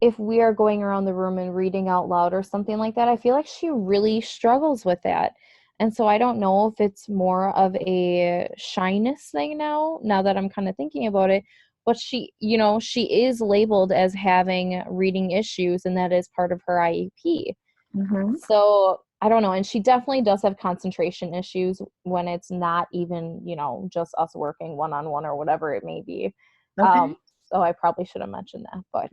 if we are going around the room and reading out loud or something like that, I feel like she really struggles with that. And so I don't know if it's more of a shyness thing now that I'm kind of thinking about it. But she is labeled as having reading issues, and that is part of her IEP. Mm-hmm. So I don't know. And she definitely does have concentration issues when it's not even, just us working one-on-one or whatever it may be. Okay. So I probably should have mentioned that, but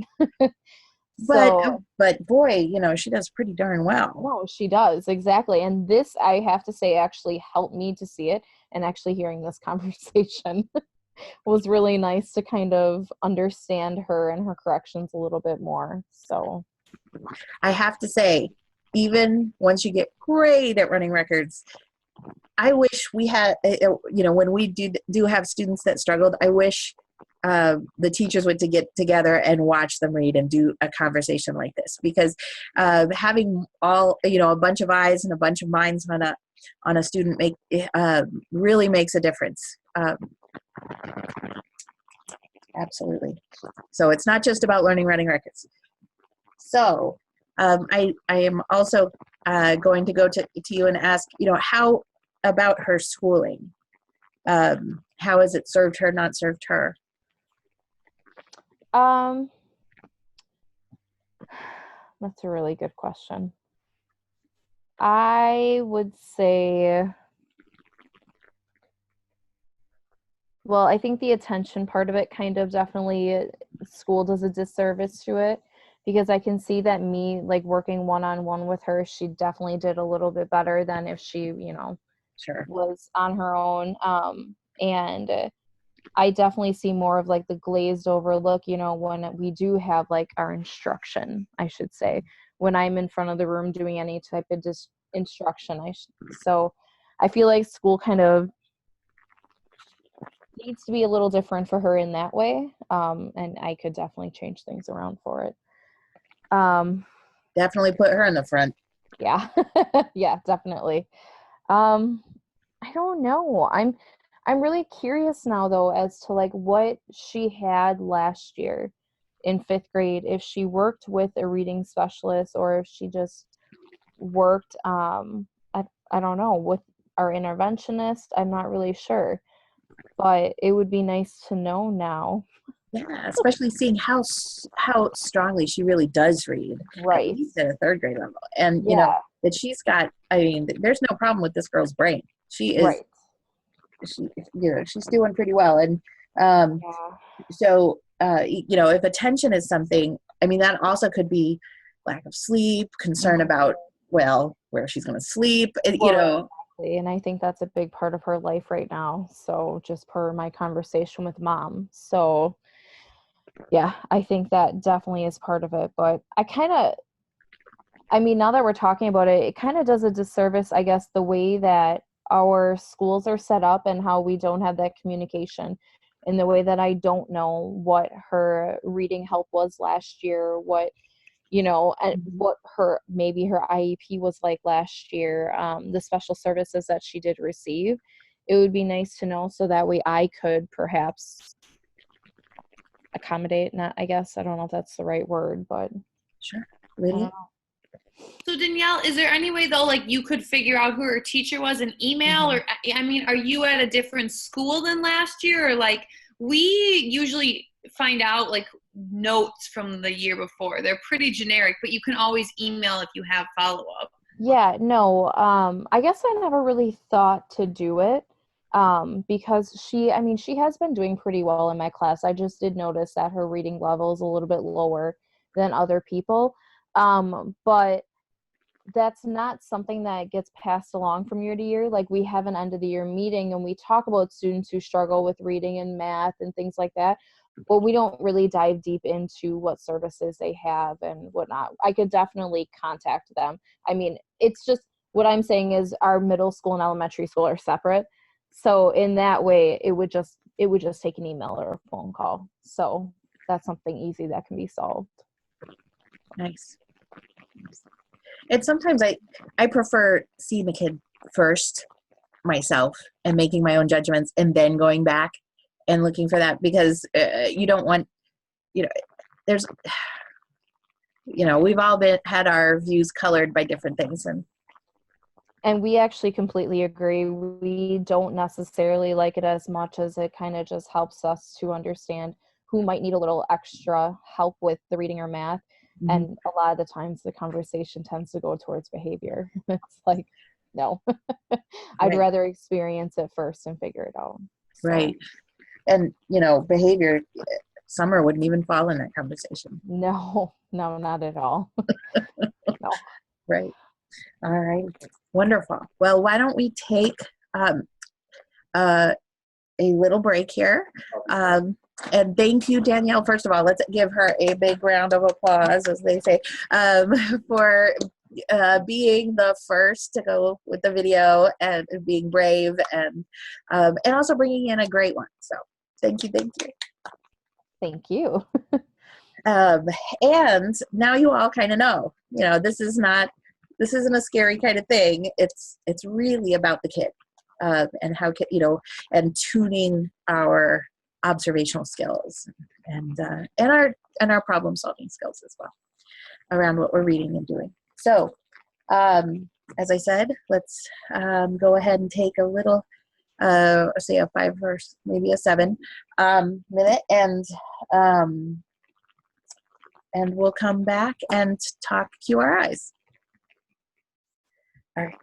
but boy, she does pretty darn well. No, she does, exactly. And this, I have to say, actually helped me to see it, and actually hearing this conversation was really nice to kind of understand her and her corrections a little bit more. So I have to say, even once you get great at running records, I wish we had, when we do have students that struggled, I wish the teachers would to get together and watch them read and do a conversation like this, because having all, a bunch of eyes and a bunch of minds on a student really makes a difference. Absolutely. So it's not just about learning running records. So I am also going to go to you and ask, how about her schooling? How has it served her, not served her? That's a really good question. I would say, well, I think the attention part of it kind of definitely, school does a disservice to it, because I can see that me, like, working one-on-one with her, she definitely did a little bit better than if she, Sure. was on her own. And I definitely see more of, like, the glazed over look, when we do have, like, our instruction, I should say, when I'm in front of the room doing any type of instruction. So I feel like school kind of needs to be a little different for her in that way. And I could definitely change things around for it. Definitely put her in the front. Yeah. Yeah, definitely. I don't know. I'm really curious now, though, as to, like, what she had last year in 5th grade, if she worked with a reading specialist, or if she just worked, I don't know, with our interventionist. I'm not really sure, but it would be nice to know now. Yeah, especially seeing how strongly she really does read, Right. at least at a 3rd grade level. And, Yeah. that she's got, there's no problem with this girl's brain. She is, Right. she's doing pretty well. And Yeah. so, if attention is something, that also could be lack of sleep, concern about, well, where she's going to sleep, you know. And I think that's a big part of her life right now. So just per my conversation with mom. So yeah, I think that definitely is part of it. But I mean, now that we're talking about it, it kind of does a disservice, I guess, the way that our schools are set up and how we don't have that communication, in the way that I don't know what her reading help was last year, what, you know, and what maybe her IEP was like last year, the special services that she did receive. It would be nice to know, so that way I could perhaps accommodate, not, I guess, I don't know if that's the right word, but Sure. I Lydia? don't know. So Danielle, is there any way though, like you could figure out who her teacher was in email, or I mean, are you at a different school than last year, or like we usually find out like notes from the year before? They're pretty generic, but you can always email if you have follow up. Yeah, no, I guess I never really thought to do it, because she has been doing pretty well in my class. I just did notice that her reading level is a little bit lower than other people. But that's not something that gets passed along from year to year. Like, we have an end of the year meeting and we talk about students who struggle with reading and math and things like that, but we don't really dive deep into what services they have and whatnot. I could definitely contact them. I mean, it's just, what I'm saying is our middle school and elementary school are separate. So in that way, it would just take an email or a phone call. So that's something easy that can be solved. Nice. And sometimes I prefer seeing the kid first myself and making my own judgments, and then going back and looking for that, because you don't want, you know, there's, you know, we've all had our views colored by different things, And we actually completely agree. We don't necessarily like it as much, as it kind of just helps us to understand who might need a little extra help with the reading or math. And a lot of the times the conversation tends to go towards behavior. It's like, no, I'd Right. rather experience it first and figure it out. So, right. And, you know, behavior, Summer wouldn't even fall in that conversation. No, not at all. No. Right. All right. Wonderful. Well, why don't we take a little break here? And thank you, Danielle. First of all, let's give her a big round of applause, as they say, for being the first to go with the video and being brave, and also bringing in a great one. So thank you. Thank you. And now you all kind of know, you know, this isn't a scary kind of thing. It's really about the kid, and how, you know, and tuning our observational skills and our problem solving skills as well around what we're reading and doing. So, as I said, let's go ahead and take a little, say a 5 or maybe a 7 minute, and we'll come back and talk QRIs. All right.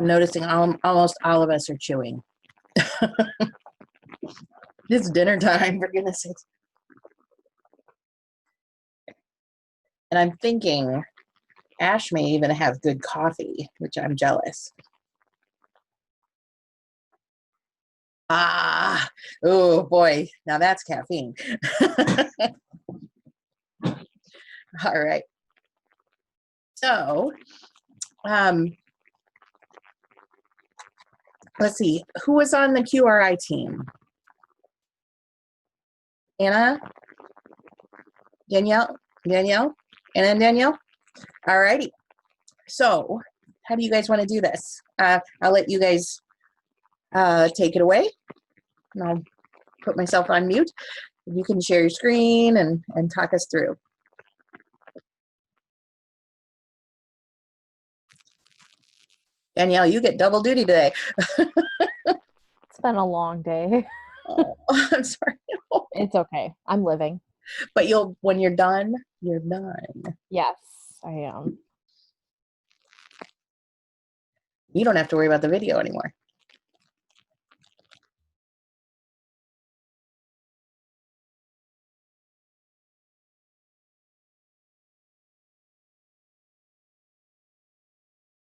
I'm noticing almost all of us are chewing. It's dinner time, for goodness sakes. And I'm thinking Ash may even have good coffee, which I'm jealous. Ah, oh boy, now that's caffeine. All right. So, let's see, who was on the QRI team? Anna? Danielle? Anna and Danielle? All righty. So, how do you guys want to do this? I'll let you guys take it away. And I'll put myself on mute. You can share your screen and talk us through. Danielle, you get double duty today. It's been a long day. Oh, I'm sorry. It's okay. I'm living. But when you're done, you're done. Yes, I am. You don't have to worry about the video anymore.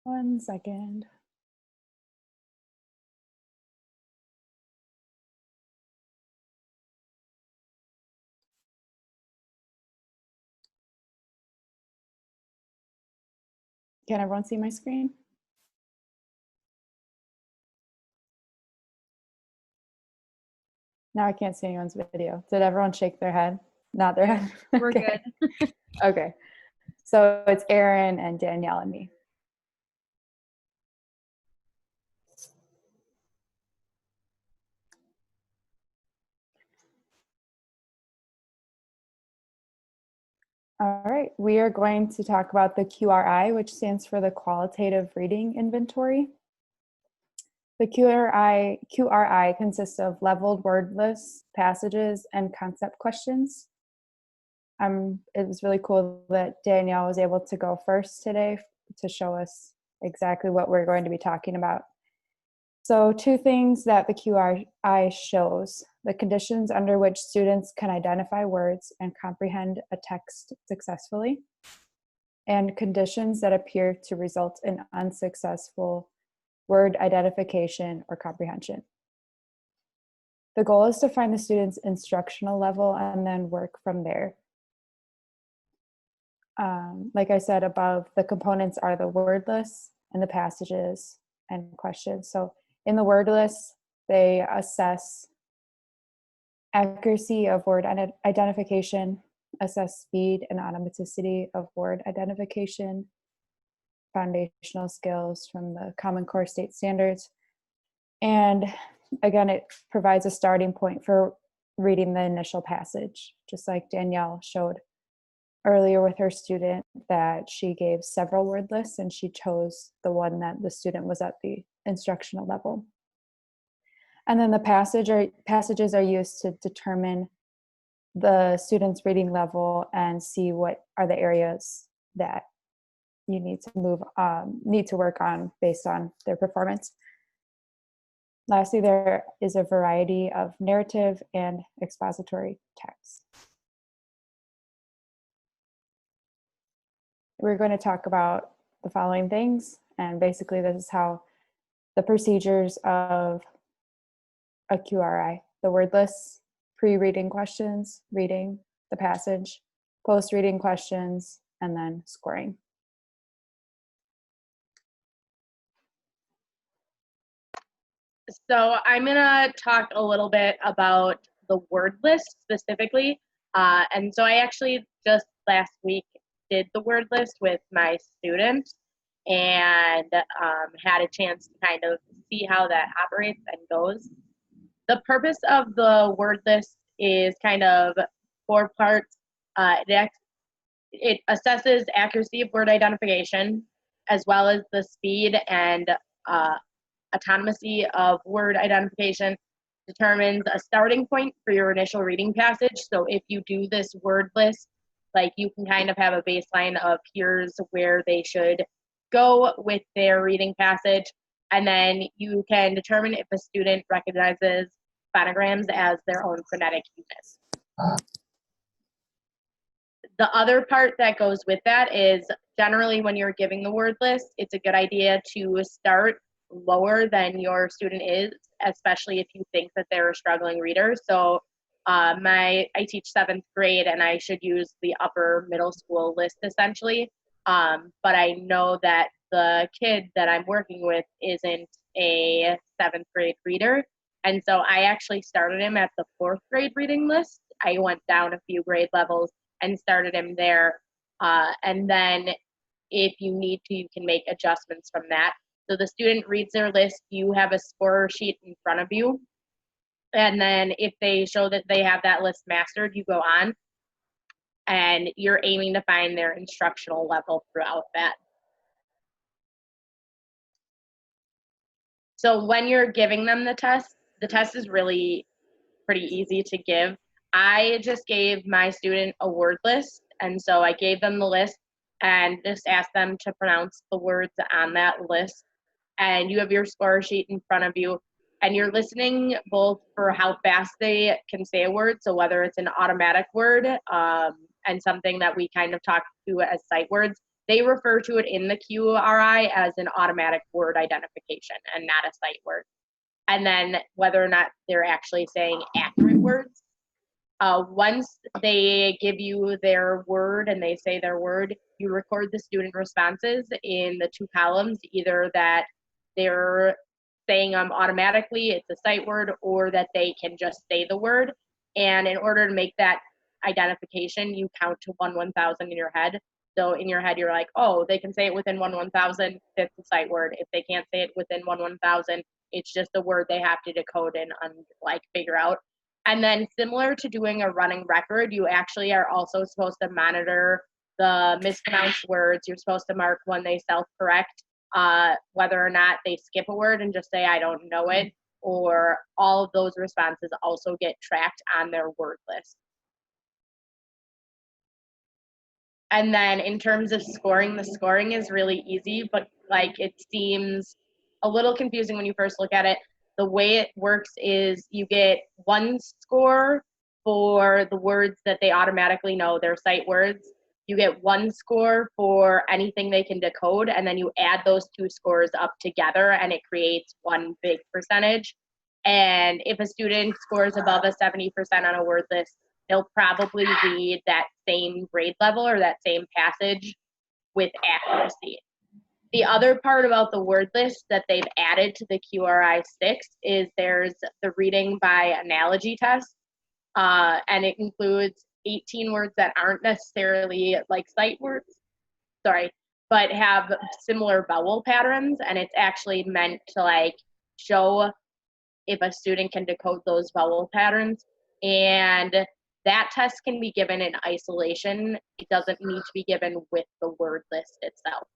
One second. Can everyone see my screen? Now I can't see anyone's video. Did everyone shake their head? Nod their head? We're Okay. good. Okay. So it's Erin and Danielle and me. All right, we are going to talk about the QRI, which stands for the Qualitative Reading Inventory. The QRI consists of leveled word lists, passages, and concept questions. It was really cool that Danielle was able to go first today to show us exactly what we're going to be talking about. So 2 things that the QRI shows: the conditions under which students can identify words and comprehend a text successfully, and conditions that appear to result in unsuccessful word identification or comprehension. The goal is to find the student's instructional level and then work from there. Like I said above, the components are the word lists and the passages and questions. So in the word list, they assess accuracy of word identification, assess speed and automaticity of word identification, foundational skills from the Common Core State Standards. And again, it provides a starting point for reading the initial passage, just like Danielle showed earlier with her student, that she gave several word lists and she chose the one that the student was at the instructional level. And then the passages are used to determine the student's reading level and see what are the areas that you need to work on based on their performance. Lastly, there is a variety of narrative and expository texts. We're going to talk about the following things, and basically this is how the procedures of a QRI: the word lists, pre-reading questions, reading the passage, post-reading questions, and then scoring. So I'm gonna talk a little bit about the word list specifically. And so I actually just last week did the word list with my students and had a chance to kind of see how that operates and goes. The purpose of the word list is kind of 4 parts. It assesses accuracy of word identification, as well as the speed and autonomy of word identification, determines a starting point for your initial reading passage. So if you do this word list, like, you can kind of have a baseline of here's where they should go with their reading passage. And then you can determine if a student recognizes phonograms as their own phonetic units. The other part that goes with that is generally when you're giving the word list, it's a good idea to start lower than your student is, especially if you think that they're a struggling reader. So I teach 7th grade and I should use the upper middle school list essentially. But I know that the kid that I'm working with isn't a 7th grade reader. And so I actually started him at the 4th grade reading list. I went down a few grade levels and started him there. And then if you need to, you can make adjustments from that. So the student reads their list, you have a score sheet in front of you. And then if they show that they have that list mastered, you go on and you're aiming to find their instructional level throughout that. So when you're giving them the test is really pretty easy to give. I just gave my student a word list, and so I gave them the list and just asked them to pronounce the words on that list. And you have your score sheet in front of you, and you're listening both for how fast they can say a word, so whether it's an automatic word and something that we kind of talk to as sight words. They refer to it in the QRI as an automatic word identification and not a sight word. And then whether or not they're actually saying accurate words. Once they give you their word and they say their word, you record the student responses in the 2 columns, either that they're saying them automatically, it's a sight word, or that they can just say the word. And in order to make that identification, you count to 1/1000 in your head. So in your head, you're like, oh, they can say it within 1/1000, it's a sight word. If they can't say it within 1/1000, it's just a word they have to decode and figure out. And then similar to doing a running record, you actually are also supposed to monitor the mispronounced words. You're supposed to mark when they self-correct, whether or not they skip a word and just say, I don't know it, or all of those responses also get tracked on their word list. And then in terms of scoring, the scoring is really easy, but it seems a little confusing when you first look at it. The way it works is you get 1 score for the words that they automatically know, their sight words. You get 1 score for anything they can decode, and then you add those 2 scores up together and it creates one big percentage. And if a student scores above a 70% on a word list, they'll probably read that same grade level or that same passage with accuracy. The other part about the word list that they've added to the QRI 6 is there's the reading by analogy test, and it includes 18 words that aren't necessarily sight words, but have similar vowel patterns, and it's actually meant to show if a student can decode those vowel patterns. And that test can be given in isolation. It doesn't need to be given with the word list itself.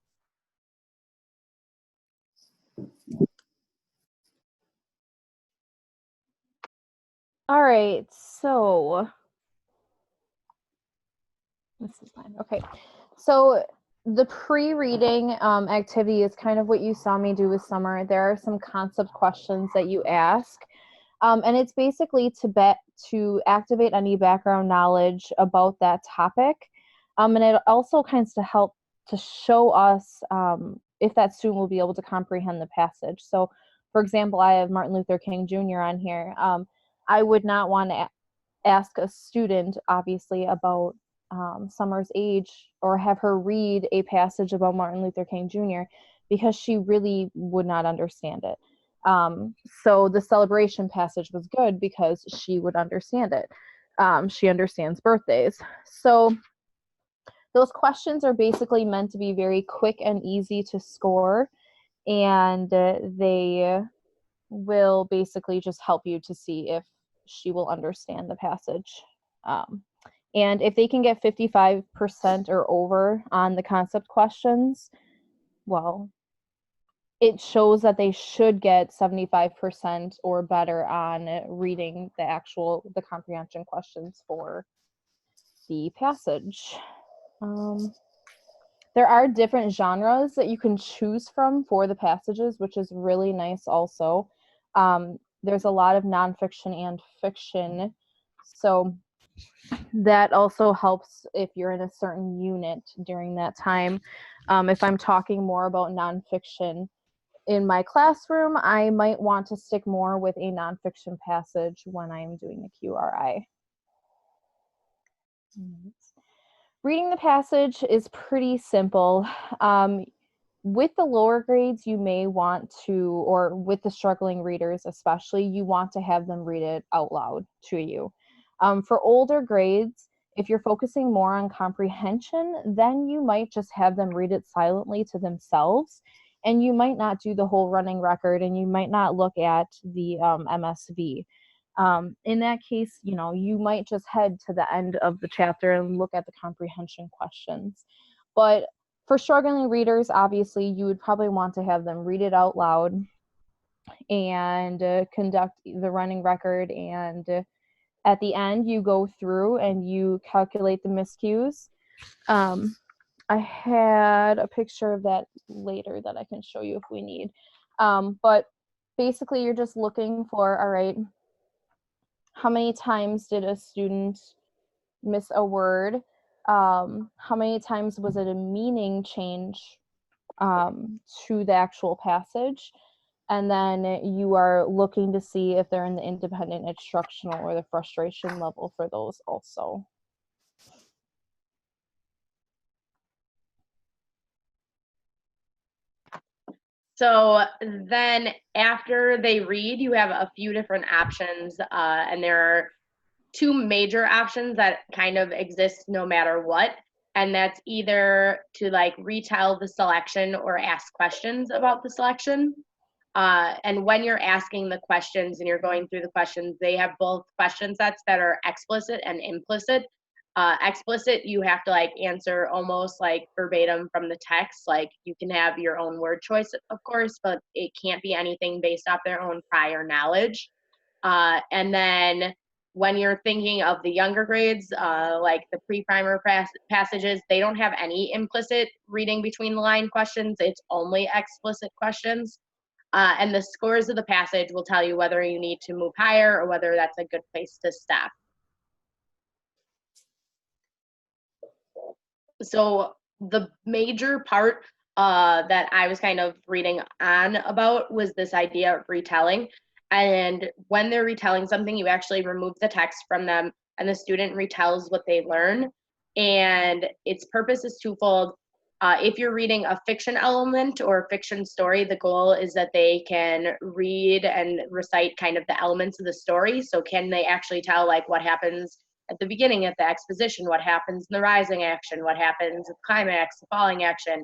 All right, so this is fine. Okay, so the pre-reading activity is kind of what you saw me do with Summer. There are some concept questions that you ask, and it's basically to activate any background knowledge about that topic, and it also kinds to help to show us if that student will be able to comprehend the passage. So, for example, I have Martin Luther King Jr. on here. I would not want to ask a student, obviously, about Summer's age or have her read a passage about Martin Luther King Jr. because she really would not understand it. So the celebration passage was good because she would understand it. She understands birthdays. So those questions are basically meant to be very quick and easy to score, and they will basically just help you to see if she will understand the passage. And if they can get 55% or over on the concept questions, well, it shows that they should get 75% or better on reading the comprehension questions for the passage. There are different genres that you can choose from for the passages, which is really nice also. There's a lot of nonfiction and fiction, so that also helps if you're in a certain unit during that time. If I'm talking more about nonfiction in my classroom, I might want to stick more with a nonfiction passage when I'm doing the QRI. Reading the passage is pretty simple. With the lower grades, you may want to, or with the struggling readers especially, you want to have them read it out loud to you. For older grades, if you're focusing more on comprehension, then you might just have them read it silently to themselves, and you might not do the whole running record, and you might not look at the MSV. In that case, you know, you might just head to the end of the chapter and look at the comprehension questions. But for struggling readers, obviously, you would probably want to have them read it out loud and conduct the running record. And at the end, you go through and you calculate the miscues. I had a picture of that later that I can show you if we need. But basically, you're just looking for, all right, how many times did a student miss a word? How many times was it a meaning change to the actual passage? And then you are looking to see if they're in the independent instructional or the frustration level for those also. So then after they read, you have a few different options, and there are two major options that kind of exist no matter what. And that's either to like retell the selection or ask questions about the selection. And when you're asking the questions and you're going through the questions, they have both question sets that are explicit and implicit. Explicit, you have to like answer almost like verbatim from the text. Like you can have your own word choice, of course, but it can't be anything based off their own prior knowledge. And then when you're thinking of the younger grades, like the pre-primer passages, they don't have any implicit reading between the line questions. It's only explicit questions. And the scores of the passage will tell you whether you need to move higher or whether that's a good place to stop. So the major part that I was kind of reading on about was this idea of retelling. And when they're retelling something, you actually remove the text from them and the student retells what they learn. And its purpose is twofold. If you're reading a fiction element or a fiction story, the goal is that they can read and recite kind of the elements of the story. So can they actually tell like what happens at the beginning, at the exposition, what happens in the rising action, what happens at the climax, the falling action.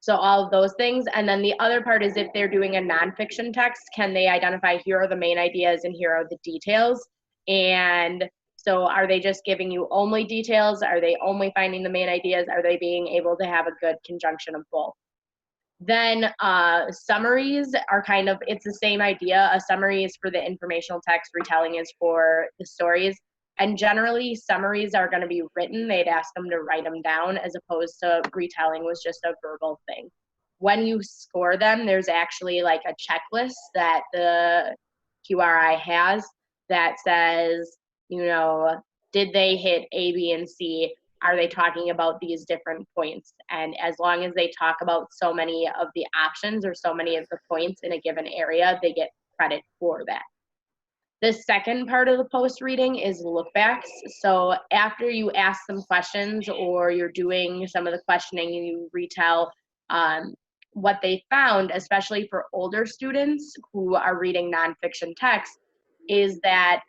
So all of those things. And then the other part is if they're doing a nonfiction text, can they identify here are the main ideas and here are the details? And so are they just giving you only details? Are they only finding the main ideas? Are they being able to have a good conjunction of both? Then summaries are kind of, it's the same idea. A summary is for the informational text, retelling is for the stories. And generally, summaries are going to be written. They'd ask them to write them down as opposed to retelling was just a verbal thing. When you score them, there's actually like a checklist that the QRI has that says, you know, did they hit A, B, and C? Are they talking about these different points? And as long as they talk about so many of the options or so many of the points in a given area, they get credit for that. The second part of the post reading is lookbacks. So after you ask some questions or you're doing some of the questioning, you retell what they found, especially for older students who are reading nonfiction text, is that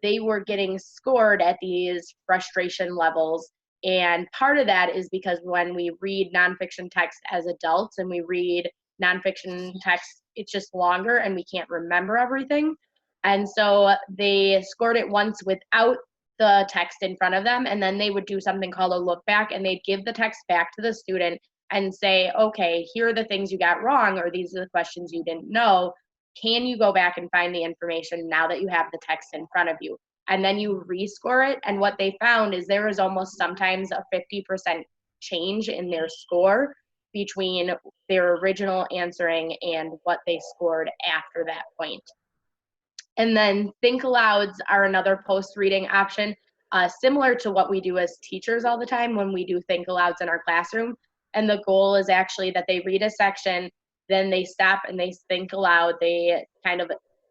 they were getting scored at these frustration levels. And part of that is because when we read nonfiction text as adults and we read nonfiction text, it's just longer and we can't remember everything. And so they scored it once without the text in front of them, and then they would do something called a look back, and they'd give the text back to the student and say, okay, here are the things you got wrong, or these are the questions you didn't know. Can you go back and find the information now that you have the text in front of you? And then you rescore it, and what they found is there was almost sometimes a 50% change in their score between their original answering and what they scored after that point. And then think alouds are another post-reading option, similar to what we do as teachers all the time when we do think alouds in our classroom. And the goal is actually that they read a section, then they stop and they think aloud. They kind of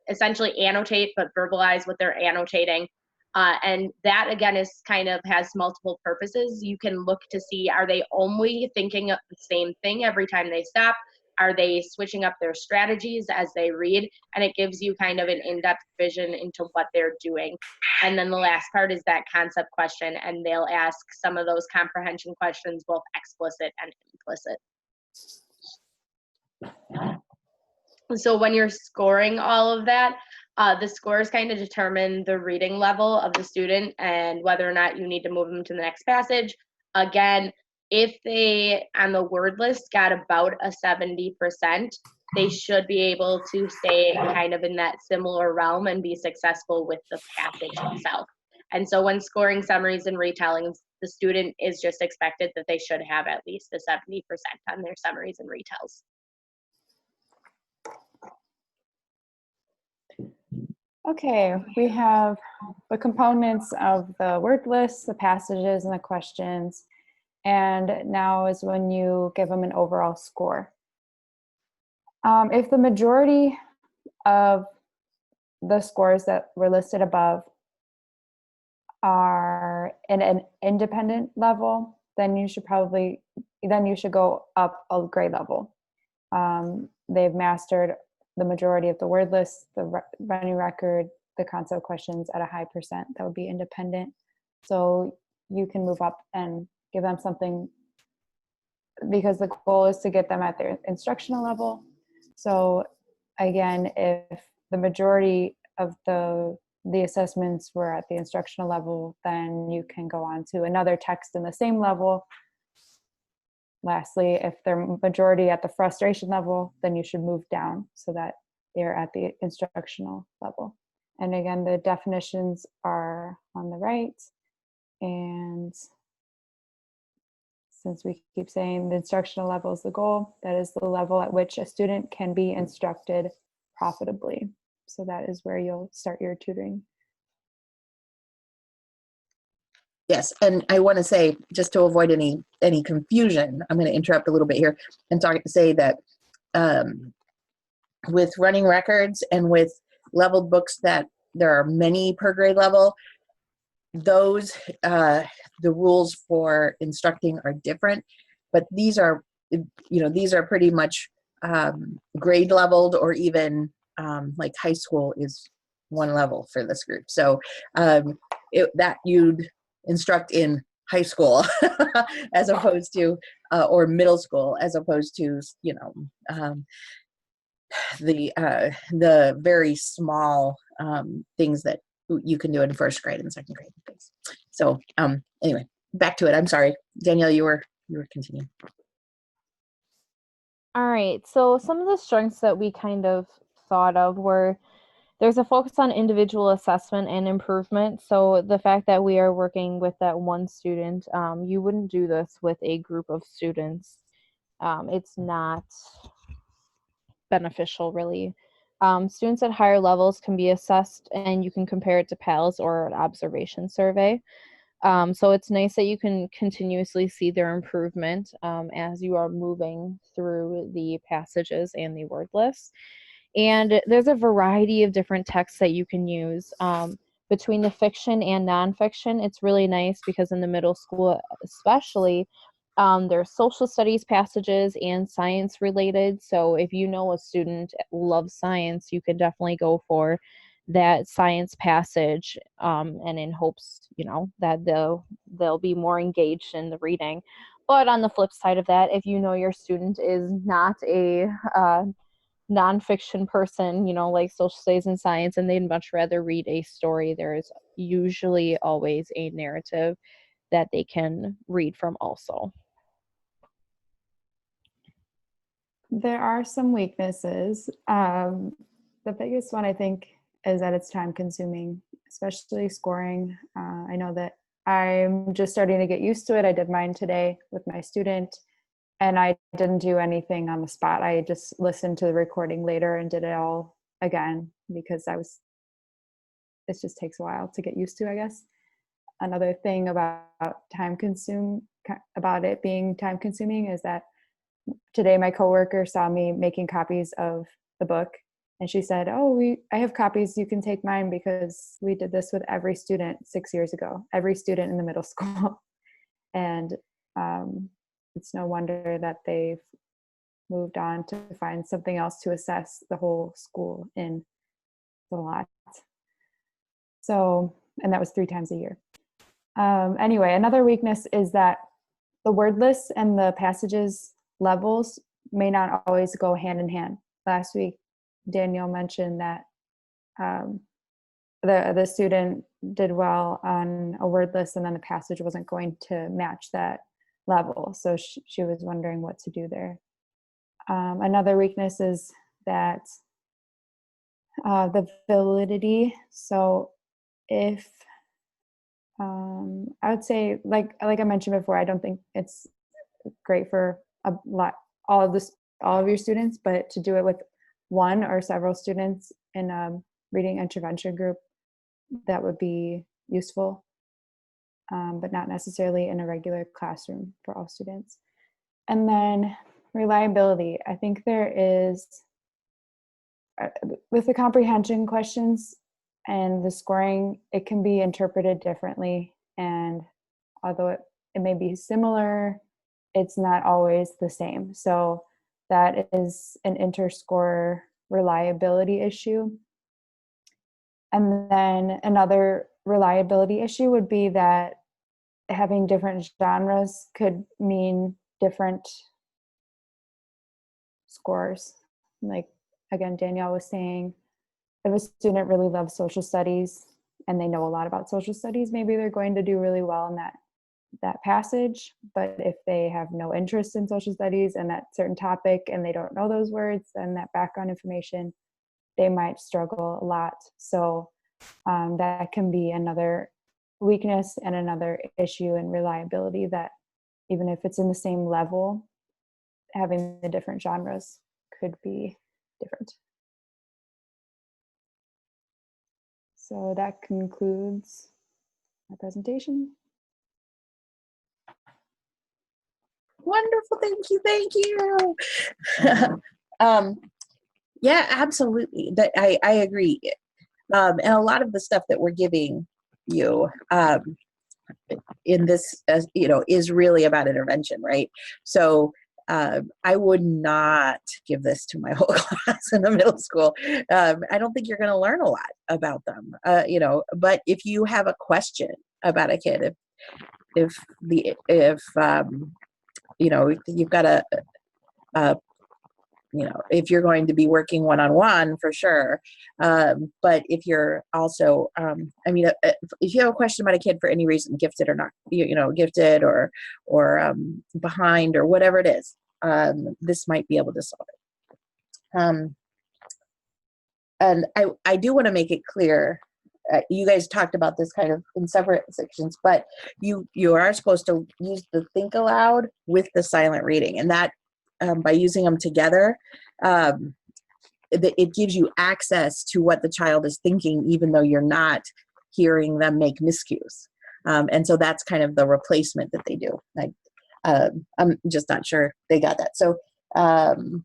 essentially annotate, but verbalize what they're annotating. And that again is kind of has multiple purposes. You can look to see, are they only thinking of the same thing every time they stop? Are they switching up their strategies as they read? And it gives you kind of an in-depth vision into what they're doing. And then the last part is that concept question, and they'll ask some of those comprehension questions, both explicit and implicit. So when you're scoring all of that, the scores kind of determine the reading level of the student and whether or not you need to move them to the next passage. Again, if they, on the word list, got about a 70%, they should be able to stay kind of in that similar realm and be successful with the passage itself. And so when scoring summaries and retellings, the student is just expected that they should have at least a 70% on their summaries and retells. Okay, we have the components of the word lists, the passages, and the questions. And now is when you give them an overall score. If the majority of the scores that were listed above are in an independent level, then you should go up a grade level. They've mastered the majority of the word list, the running record, the concept questions at a high percent. That would be independent. So you can move up and give them something, because the goal is to get them at their instructional level. So again, if the majority of the assessments were at the instructional level, then you can go on to another text in the same level. Lastly, if they're majority at the frustration level, then you should move down so that they're at the instructional level. And again, the definitions are on the right. And since we keep saying the instructional level is the goal, that is the level at which a student can be instructed profitably. So that is where you'll start your tutoring. Yes, and I want to say, just to avoid any confusion, I'm going to interrupt a little bit here and say that with running records and with leveled books that there are many per grade level, those the rules for instructing are different, but these are pretty much grade leveled, or even like high school is one level for this group. So that you'd instruct in high school as opposed to or middle school, as opposed to the very small things that you can do in first grade and second grade things. So anyway, back to it. I'm sorry, Danielle, you were continuing. All right, so some of the strengths that we kind of thought of were, there's a focus on individual assessment and improvement. So the fact that we are working with that one student, you wouldn't do this with a group of students. It's not beneficial, really. Students at higher levels can be assessed, and you can compare it to PALS or an observation survey. So it's nice that you can continuously see their improvement as you are moving through the passages and the word lists. And there's a variety of different texts that you can use. Between the fiction and nonfiction, it's really nice because in the middle school especially, there's social studies passages and science related. So if you know a student loves science, you can definitely go for that science passage, and in hopes, that they'll be more engaged in the reading. But on the flip side of that, if you know your student is not a nonfiction person, like social studies and science, and they'd much rather read a story, there's usually always a narrative that they can read from also. There are some weaknesses. The biggest one, I think, is that it's time consuming, especially scoring. I know that I'm just starting to get used to it. I did mine today with my student, and I didn't do anything on the spot. I just listened to the recording later and did it all again because it just takes a while to get used to, I guess. Another thing about about it being time consuming is that today my coworker saw me making copies of the book, and she said, "Oh, I have copies. You can take mine because we did this with every student 6 years ago, every student in the middle school." And it's no wonder that they've moved on to find something else to assess the whole school in. A lot. So, and that was 3 times a year. Anyway, another weakness is that the word lists and the passages levels may not always go hand in hand. Last week, Danielle mentioned that the student did well on a word list and then the passage wasn't going to match that level. So she was wondering what to do there. Another weakness is that the validity. So if I would say, like I mentioned before, I don't think it's great for all of your students, but to do it with one or several students in a reading intervention group, that would be useful, but not necessarily in a regular classroom for all students. And then reliability. I think there is, with the comprehension questions and the scoring, it can be interpreted differently. And although it may be similar, it's not always the same. So that is an interscore reliability issue. And then another reliability issue would be that having different genres could mean different scores. Like, again, Danielle was saying, if a student really loves social studies and they know a lot about social studies, maybe they're going to do really well in that passage. But if they have no interest in social studies and that certain topic and they don't know those words and that background information, they might struggle a lot. So that can be another weakness and another issue in reliability, that even if it's in the same level, having the different genres could be different. So that concludes my presentation. Wonderful, thank you. Yeah, absolutely. That I agree. And a lot of the stuff that we're giving you in this, is really about intervention, right? So I would not give this to my whole class in the middle school. I don't think you're going to learn a lot about them, but if you have a question about a kid, if you've got if you're going to be working one-on-one for sure. But if you're also, if you have a question about a kid for any reason, gifted or not, gifted or behind or whatever it is, this might be able to solve it. And I do want to make it clear, you guys talked about this kind of in separate sections, but you are supposed to use the think aloud with the silent reading, and that by using them together, it gives you access to what the child is thinking, even though you're not hearing them make miscues. And so that's kind of the replacement that they do. I'm just not sure they got that. So, and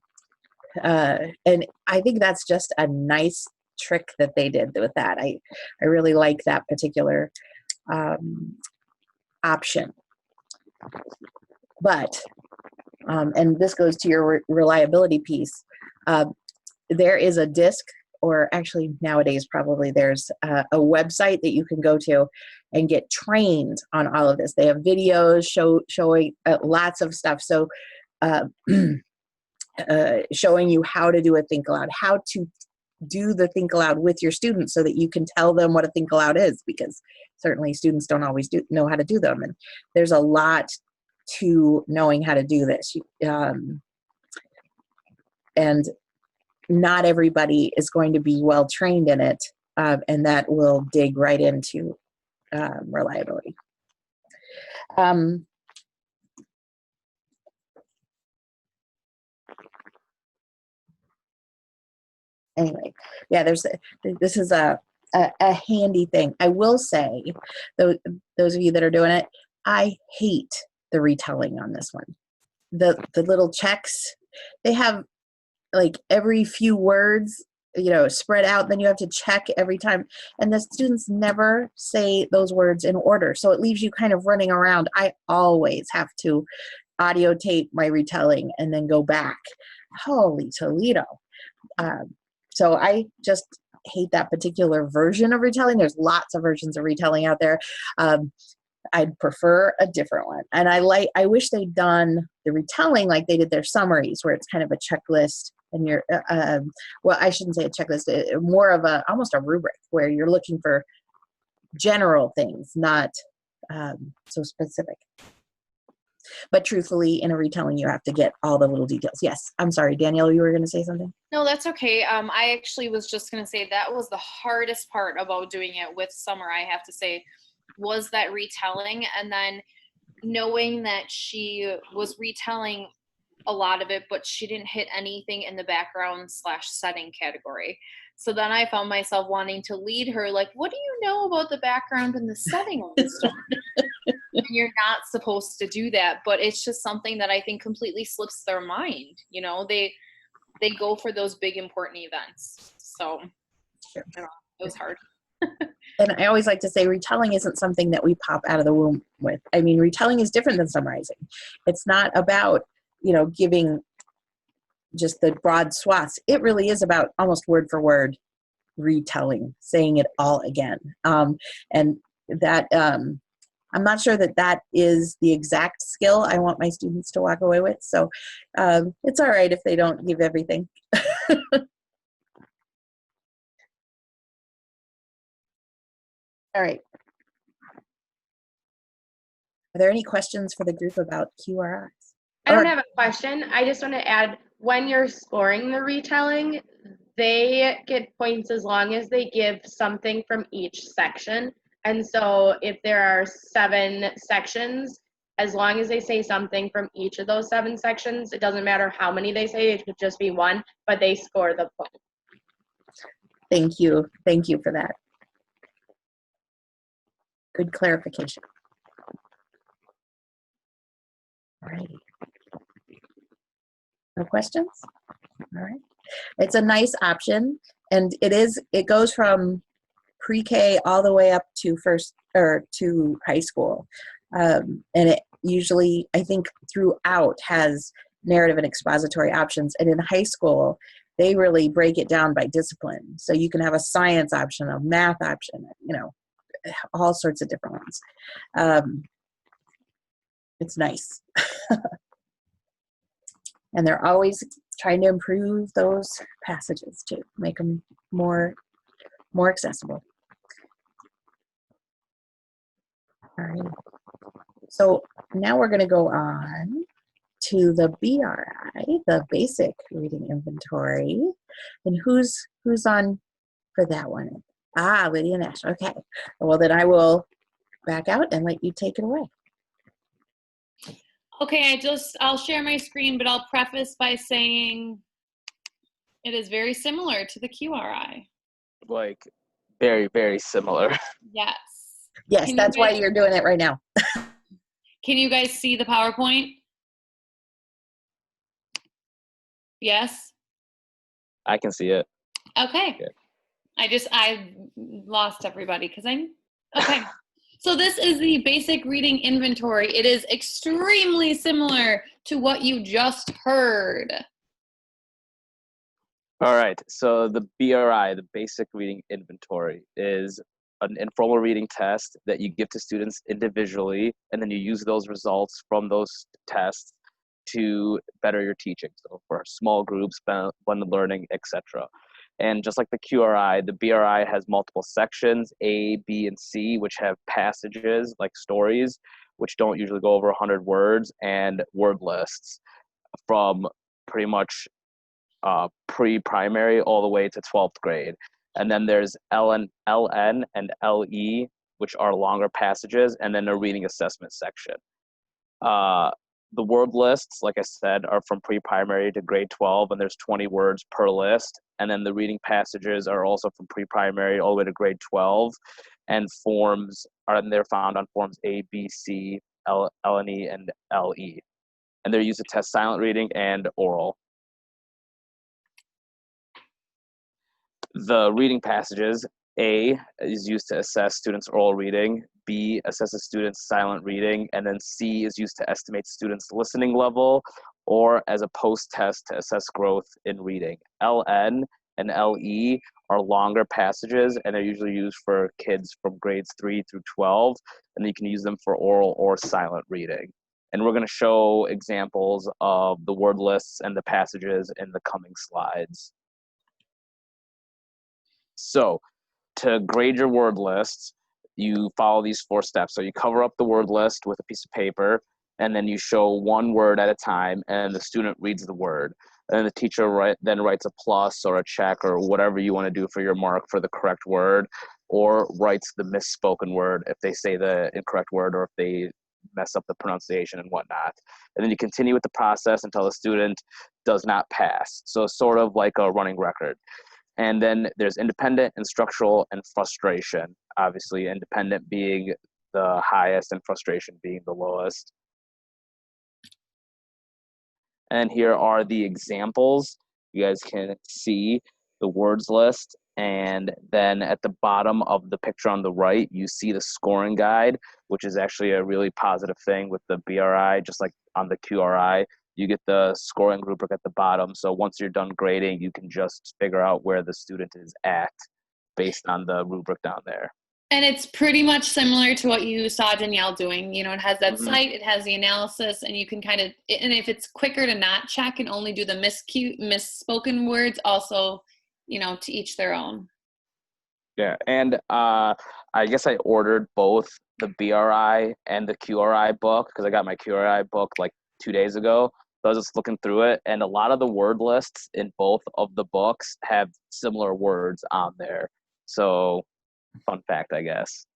I think that's just a nice trick that they did with that. I really like that particular option. But and this goes to your reliability piece. There is a disc, or actually nowadays probably there's a website that you can go to and get trained on all of this. They have videos showing lots of stuff. So showing you how to do a think aloud, how to do the think aloud with your students so that you can tell them what a think aloud is, because certainly students don't always know how to do them. And there's a lot to knowing how to do this. And not everybody is going to be well trained in it, and that will dig right into reliability. Anyway, yeah, this is a handy thing. I will say, those of you that are doing it, I hate the retelling on this one. The little checks, they have like every few words, spread out, then you have to check every time, and the students never say those words in order, so it leaves you kind of running around. I always have to audio tape my retelling and then go back. Holy Toledo. So I just hate that particular version of retelling. There's lots of versions of retelling out there. I'd prefer a different one. And I wish they'd done the retelling like they did their summaries, where it's kind of a checklist, and you're, well, I shouldn't say a checklist, more of almost a rubric, where you're looking for general things, not so specific. But truthfully, in a retelling, you have to get all the little details. Yes, I'm sorry, Danielle, you were going to say something? No, that's okay. I actually was just going to say that was the hardest part about doing it with Summer, I have to say, was that retelling, and then knowing that she was retelling a lot of it, but she didn't hit anything in the background/setting category. So then I found myself wanting to lead her, like, what do you know about the background and the setting of the story? And you're not supposed to do that, but it's just something that I think completely slips their mind. They go for those big important events. So Sure. it was hard. And I always like to say retelling isn't something that we pop out of the womb with. I mean, retelling is different than summarizing. It's not about, giving just the broad swaths. It really is about almost word for word retelling, saying it all again. And that, I'm not sure that is the exact skill I want my students to walk away with. So it's all right if they don't give everything. All right. Are there any questions for the group about QRIs? I don't have a question. I just want to add, when you're scoring the retelling, they get points as long as they give something from each section. And so if there are 7 sections, as long as they say something from each of those 7 sections, it doesn't matter how many they say, it could just be 1, but they score the point. Thank you. Thank you for that. Good clarification. All right. No questions? All right. It's a nice option, and it goes from pre-K all the way up to to high school. And it usually, I think, throughout has narrative and expository options. And in high school, they really break it down by discipline. So you can have a science option, a math option, all sorts of different ones. It's nice. And they're always trying to improve those passages to make them more accessible. All right. So now we're going to go on to the BRI, the Basic Reading Inventory. And who's on for that one? Lydia Nash. Okay. Well, then I will back out and let you take it away. Okay, I'll share my screen, but I'll preface by saying it is very similar to the QRI. Like, very, very similar. Yes. Yes, that's why you're doing it right now. Can you guys see the PowerPoint? Yes? I can see it. Okay. Good. I lost everybody because okay. So this is the Basic Reading Inventory. It is extremely similar to what you just heard. All right, so the BRI, the Basic Reading Inventory, is an informal reading test that you give to students individually, and then you use those results from those tests to better your teaching. So for small groups, blended learning, etc. And just like the QRI, the BRI has multiple sections, A, B, and C, which have passages like stories, which don't usually go over 100 words, and word lists from pretty much pre-primary all the way to 12th grade. And then there's LN and LE, which are longer passages, and then a reading assessment section. The word lists, like I said, are from pre-primary to grade 12, and there's 20 words per list. And then the reading passages are also from pre-primary all the way to grade 12, and they're found on forms A, B, C, L and E, and LE. And they're used to test silent reading and oral. The reading passages, A is used to assess students' oral reading, B assesses students' silent reading, and then C is used to estimate students' listening level or as a post-test to assess growth in reading. LN and LE are longer passages, and they're usually used for kids from grades 3 through 12, and you can use them for oral or silent reading. And we're going to show examples of the word lists and the passages in the coming slides. So, to grade your word list, you follow these 4 steps. So you cover up the word list with a piece of paper, and then you show one word at a time, and the student reads the word. And the teacher then writes a plus or a check or whatever you want to do for your mark for the correct word, or writes the misspoken word if they say the incorrect word or if they mess up the pronunciation and whatnot. And then you continue with the process until the student does not pass. So sort of like a running record. And then there's independent, instructional, and frustration. Obviously, independent being the highest and frustration being the lowest. And here are the examples. You guys can see the words list. And then at the bottom of the picture on the right, you see the scoring guide, which is actually a really positive thing with the BRI, just like on the QRI. You get the scoring rubric at the bottom. So once you're done grading, you can just figure out where the student is at based on the rubric down there. And it's pretty much similar to what you saw Danielle doing. You know, it has that Mhm. site, it has the analysis, and you can kind of, and if it's quicker to not check and only do the misspoken words, also, you know, to each their own. Yeah, and I guess I ordered both the BRI and the QRI book because I got my QRI book like 2 days ago. So I was just looking through it, and a lot of the word lists in both of the books have similar words on there. So, fun fact, I guess.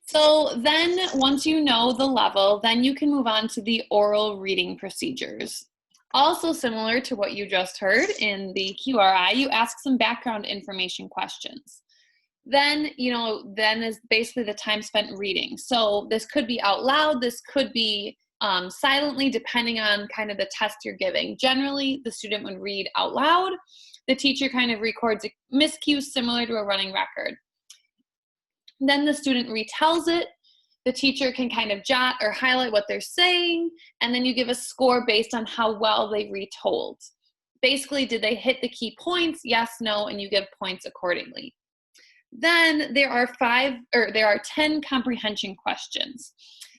So then once you know the level, then you can move on to the oral reading procedures. Also similar to what you just heard in the QRI, you ask some background information questions. Then, then is basically the time spent reading. So this could be out loud, this could be silently, depending on kind of the test you're giving. Generally, the student would read out loud. The teacher kind of records miscues similar to a running record. Then the student retells it. The teacher can kind of jot or highlight what they're saying, and then you give a score based on how well they retold. Basically, did they hit the key points? Yes, no, and you give points accordingly. Then there are 10 comprehension questions.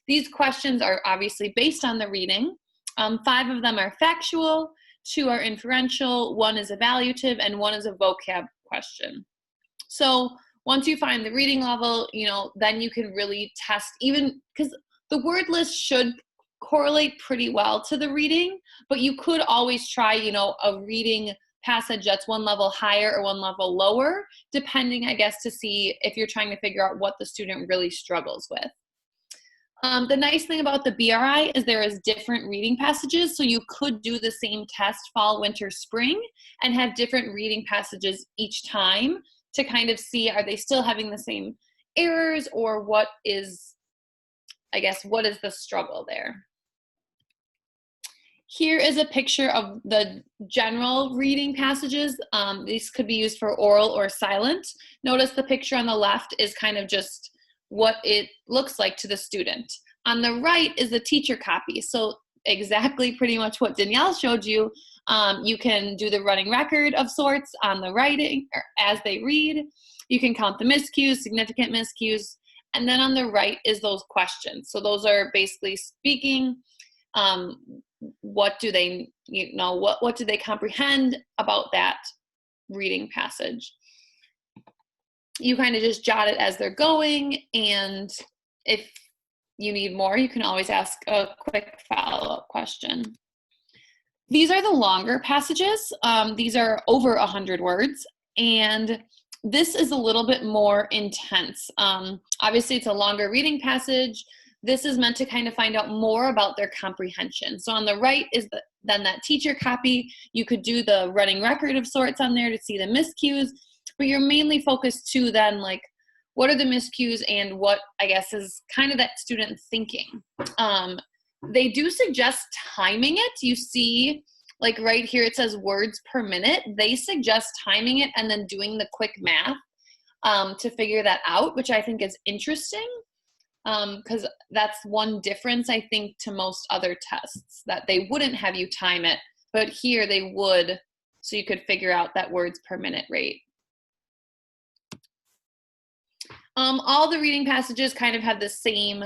These questions are obviously based on the reading. 5 of them are factual, 2 are inferential, 1 is evaluative, and 1 is a vocab question. So once you find the reading level, then you can really test, even because the word list should correlate pretty well to the reading, but you could always try, a reading passage that's 1 level higher or 1 level lower, depending, I guess, to see if you're trying to figure out what the student really struggles with. The nice thing about the BRI is there is different reading passages, so you could do the same test fall, winter, spring, and have different reading passages each time to kind of see, are they still having the same errors, or what is the struggle there? Here is a picture of the general reading passages. These could be used for oral or silent. Notice the picture on the left is kind of just what it looks like to the student. On the right is the teacher copy. So exactly pretty much what Danielle showed you. You can do the running record of sorts on the writing or as they read. You can count the miscues, significant miscues. And then on the right is those questions. So those are basically speaking, what do they, what do they comprehend about that reading passage? You kind of just jot it as they're going, and if you need more, you can always ask a quick follow-up question. These are the longer passages. These are over 100 words, and this is a little bit more intense. Obviously, it's a longer reading passage. This is meant to kind of find out more about their comprehension. So on the right is then that teacher copy. You could do the running record of sorts on there to see the miscues, but you're mainly focused to then like, what are the miscues and what I guess is kind of that student thinking. They do suggest timing it. You see, like right here, it says words per minute. They suggest timing it and then doing the quick math to figure that out, which I think is interesting because that's one difference, I think, to most other tests, that they wouldn't have you time it, but here they would, so you could figure out that words per minute rate. All the reading passages kind of have the same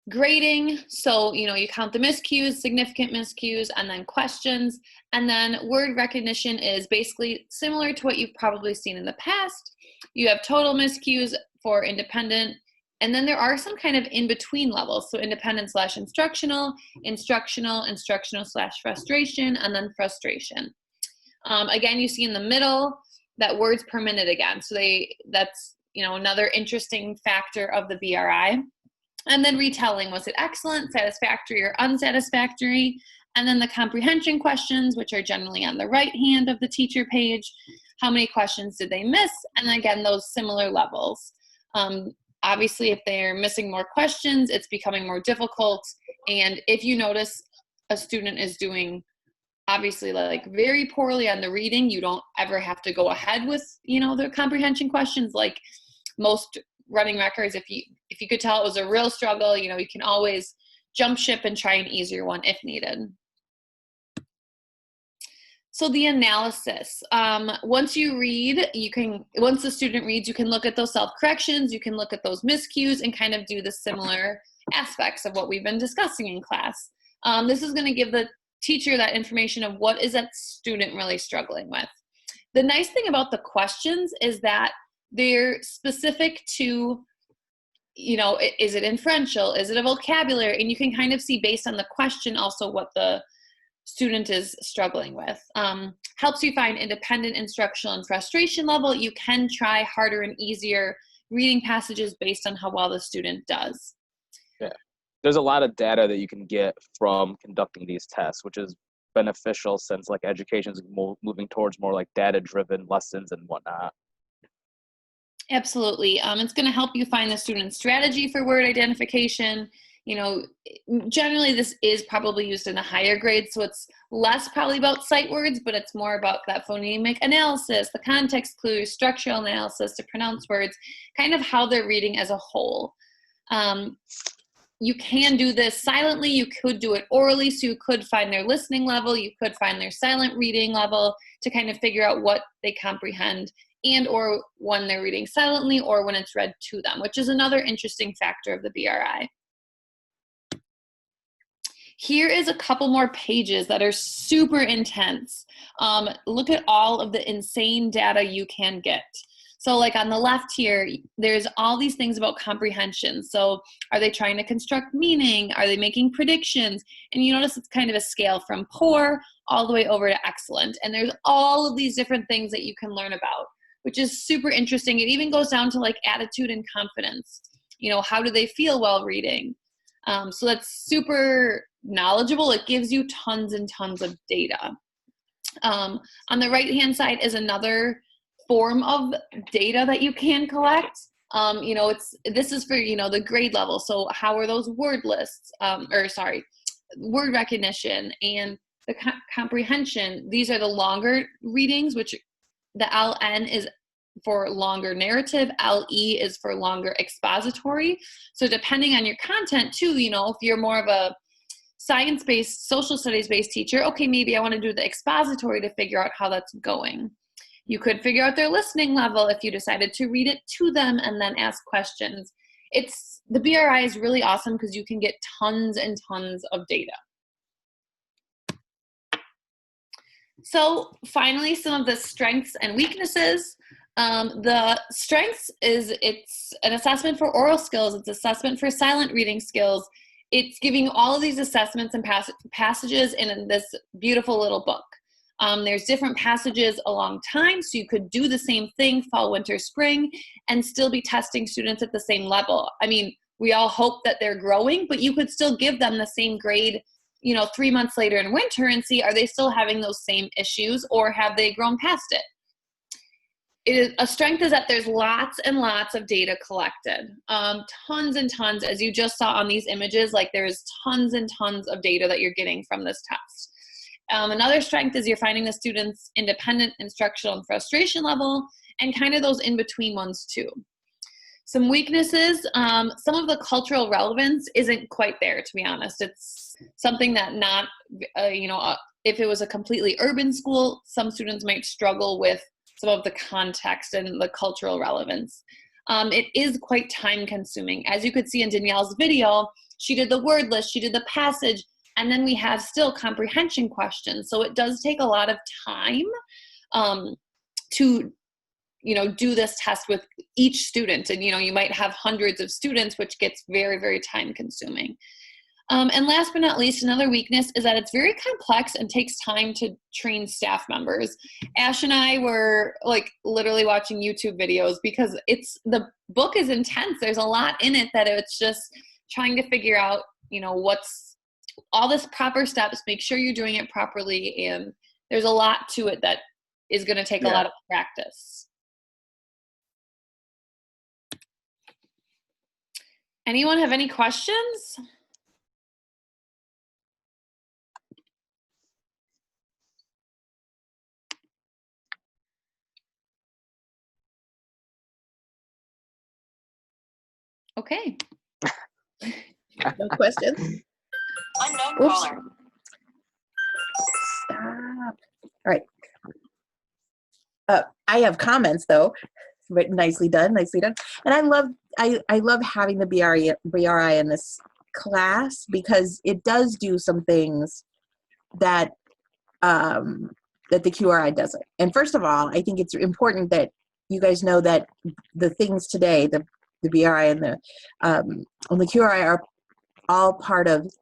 grading. So, you know, you count the miscues, significant miscues, and then questions. And then word recognition is basically similar to what you've probably seen in the past. You have total miscues for independent, and then there are some kind of in-between levels. So independent / instructional, instructional / frustration, and then frustration. Again, you see in the middle that words per minute again. So that's, you know, another interesting factor of the BRI. And then retelling, was it excellent, satisfactory, or unsatisfactory? And then the comprehension questions, which are generally on the right hand of the teacher page. How many questions did they miss? And again, those similar levels. Obviously, if they're missing more questions, it's becoming more difficult. And if you notice a student is doing obviously like very poorly on the reading, you don't ever have to go ahead with, you know, the comprehension questions. Like most running records, if you could tell it was a real struggle, you know, you can always jump ship and try an easier one if needed. So the analysis, once you read, once the student reads, you can look at those self-corrections, you can look at those miscues and kind of do the similar aspects of what we've been discussing in class. This is going to give the teacher that information of what is that student really struggling with. The nice thing about the questions is that they're specific to, you know, is it inferential? Is it a vocabulary? And you can kind of see based on the question also what the student is struggling with. Helps you find independent, instructional, and frustration level. You can try harder and easier reading passages based on how well the student does. Yeah. There's a lot of data that you can get from conducting these tests, which is beneficial since like education is moving towards more like data-driven lessons and whatnot. Absolutely. It's going to help you find the student's strategy for word identification. You know, generally this is probably used in a higher grade, so it's less probably about sight words, but it's more about that phonemic analysis, the context clues, structural analysis to pronounce words, kind of how they're reading as a whole. You can do this silently, you could do it orally, so you could find their listening level, you could find their silent reading level to kind of figure out what they comprehend, and or when they're reading silently or when it's read to them, which is another interesting factor of the BRI. Here is a couple more pages that are super intense. Look at all of the insane data you can get. So like on the left here, there's all these things about comprehension. So are they trying to construct meaning? Are they making predictions? And you notice it's kind of a scale from poor all the way over to excellent. And there's all of these different things that you can learn about, which is super interesting. It even goes down to like attitude and confidence. You know, how do they feel while reading? So that's super knowledgeable. It gives you tons and tons of data. On the right-hand side is another form of data that you can collect. You know, this is for, you know, the grade level. So how are those word lists, word recognition and the comprehension. These are the longer readings, which the LN is for longer narrative, LE is for longer expository. So depending on your content too, you know, if you're more of a science-based, social studies-based teacher, okay, maybe I want to do the expository to figure out how that's going. You could figure out their listening level if you decided to read it to them and then ask questions. The BRI is really awesome because you can get tons and tons of data. So finally, some of the strengths and weaknesses. The strengths is it's an assessment for oral skills. It's assessment for silent reading skills. It's giving all of these assessments and passages in this beautiful little book. There's different passages along time, so you could do the same thing, fall, winter, spring, and still be testing students at the same level. I mean, we all hope that they're growing, but you could still give them the same grade, 3 months later in winter and see, are they still having those same issues or have they grown past it? A strength is that there's lots and lots of data collected. Tons and tons, as you just saw on these images, like there's tons and tons of data that you're getting from this test. Another strength is you're finding the students' independent instructional and frustration level, and kind of those in-between ones too. Some weaknesses, some of the cultural relevance isn't quite there, to be honest. It's something that not, if it was a completely urban school, some students might struggle with some of the context and the cultural relevance. It is quite time consuming. As you could see in Danielle's video, she did the word list, she did the passage, and then we have still comprehension questions. So it does take a lot of time to do this test with each student. And, you might have hundreds of students, which gets very, very time consuming. And last but not least, another weakness is that it's very complex and takes time to train staff members. Ash and I were literally watching YouTube videos because the book is intense. There's a lot in it that it's just trying to figure out, what's all this proper steps, make sure you're doing it properly. And there's a lot to it that is going to take a lot of practice. Anyone have any questions? Okay. No questions? Unknown Oops. caller. Stop. All right. I have comments though. But nicely done, nicely done. And I love having the BRI in this class because it does do some things that that the QRI doesn't. And first of all, I think it's important that you guys know that the things today, the BRI and the QRI are all part of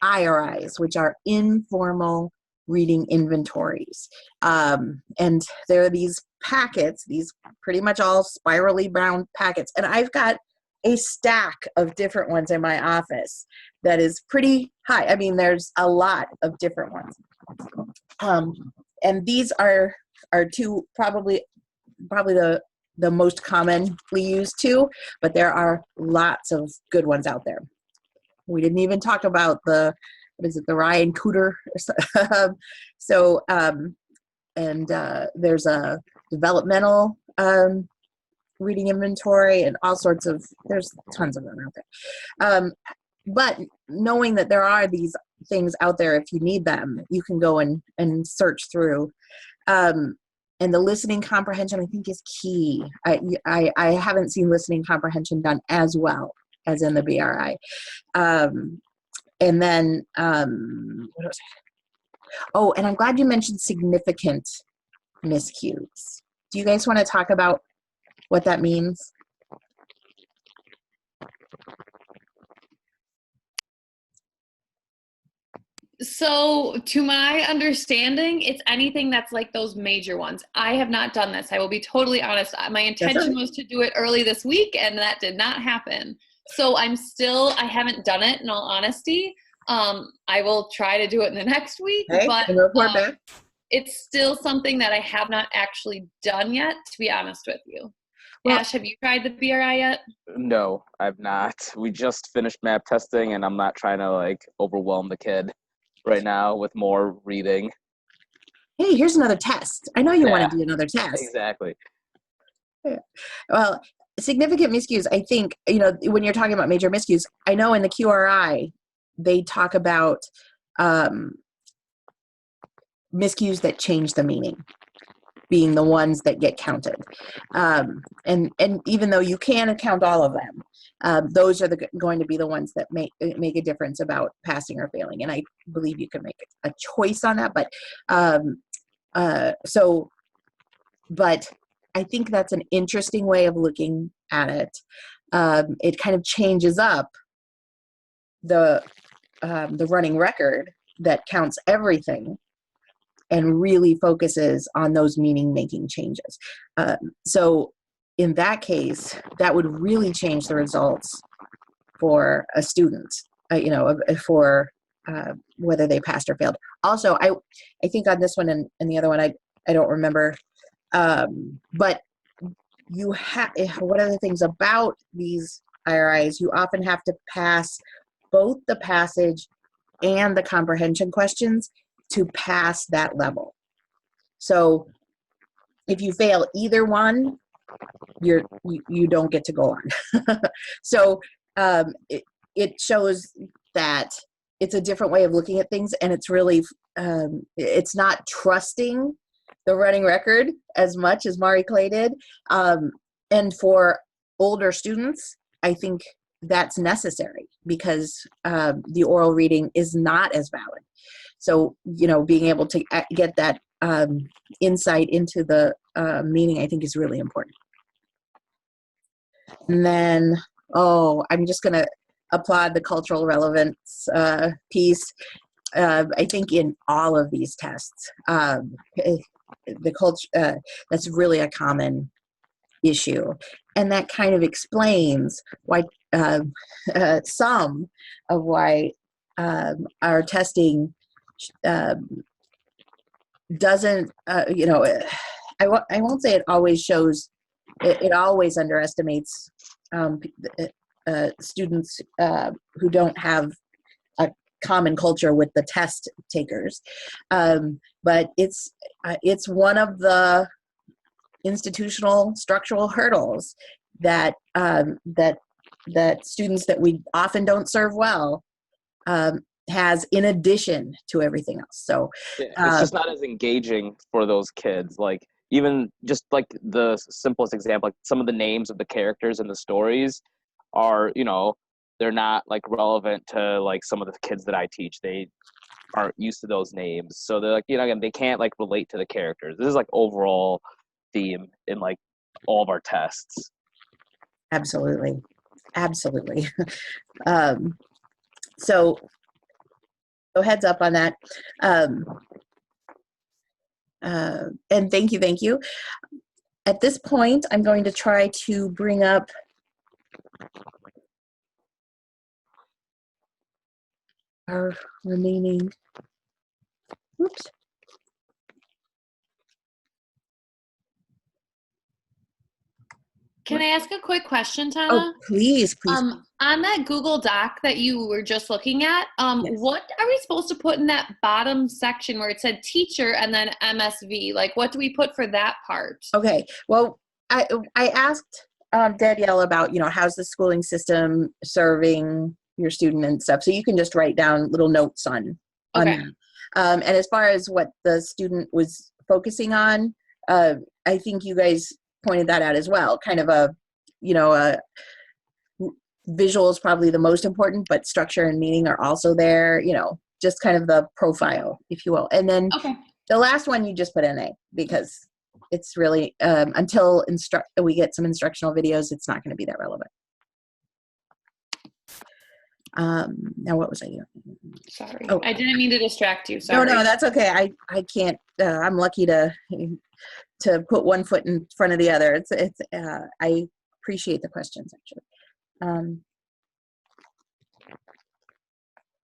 IRIs, which are informal reading inventories. And there are these packets, these pretty much all spirally bound packets. And I've got a stack of different ones in my office that is pretty high. I mean, there's a lot of different ones. And these are two probably the most commonly used two, but there are lots of good ones out there. We didn't even talk about the Ryan Cooter. There's a developmental reading inventory and all sorts of, there's tons of them out there. But knowing that there are these things out there, if you need them, you can go and search through. And the listening comprehension, I think, is key. I haven't seen listening comprehension done as well as in the BRI. And then, what was it? Oh, and I'm glad you mentioned significant miscues. Do you guys want to talk about what that means? So to my understanding, it's anything that's like those major ones. I have not done this. I will be totally honest. My intention was to do it early this week, and that did not happen. So I haven't done it, in all honesty. I will try to do it in the next week, but it's still something that I have not actually done yet, to be honest with you. Well, Ash, have you tried the BRI yet? No, I've not. We just finished map testing, and I'm not trying to overwhelm the kid right now with more reading. Hey, here's another test. I know you want to do another test. Exactly. Yeah. Well, significant miscues, I think, when you're talking about major miscues, I know in the QRI, they talk about miscues that change the meaning being the ones that get counted. And even though you can count all of them, those are going to be the ones that make a difference about passing or failing. And I believe you can make a choice on that. But I think that's an interesting way of looking at it. It kind of changes up the running record that counts everything and really focuses on those meaning making changes. So in that case, that would really change the results for a student, for whether they passed or failed. Also, I think on this one and the other one, I don't remember, but you have, one of the things about these IRIs, you often have to pass both the passage and the comprehension questions to pass that level. So if you fail either one, you don't get to go on. So it shows that it's a different way of looking at things, and it's really it's not trusting the running record as much as Mari Clay did. And for older students, I think that's necessary because the oral reading is not as valid. So, being able to get that insight into the meaning, I think, is really important. And then, I'm just going to applaud the cultural relevance piece. I think in all of these tests, the culture, that's really a common issue. And that kind of explains why some of why our testing doesn't, I won't say it always shows, it always underestimates students who don't have a common culture with the test takers. But it's one of the institutional structural hurdles that that students that we often don't serve well has, in addition to everything else. So it's just not as engaging for those kids. Like, even just like the simplest example, like some of the names of the characters in the stories are, they're not like relevant to like some of the kids that I teach. They aren't used to those names, so they're like, again, they can't like relate to the characters. This is like overall theme in like all of our tests. Absolutely. So heads up on that. And thank you. At this point, I'm going to try to bring up our remaining, oops. Can I ask a quick question, Tana? Oh, please. On that Google Doc that you were just looking at, Yes. what are we supposed to put in that bottom section where it said teacher and then MSV? Like, what do we put for that part? Okay, well, I asked Danielle about, how's the schooling system serving your student and stuff. So you can just write down little notes on Okay. that. And as far as what the student was focusing on, I think you guys pointed that out as well. Kind of visual is probably the most important, but structure and meaning are also there, just kind of the profile, if you will. And then the last one you just put NA, because it's really, until we get some instructional videos, it's not going to be that relevant. Now what was I doing? Sorry. Oh. I didn't mean to distract you. Sorry. No, that's okay. I can't, I'm lucky to put one foot in front of the other. I appreciate the questions, actually.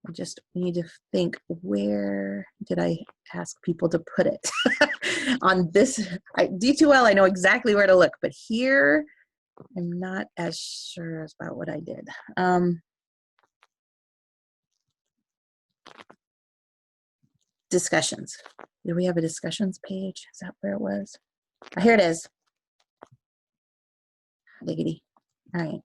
I just need to think, where did I ask people to put it? On this, D2L, I know exactly where to look, but here, I'm not as sure about what I did. Discussions. Do we have a discussions page? Is that where it was? Oh, here it is. Diggity. All right.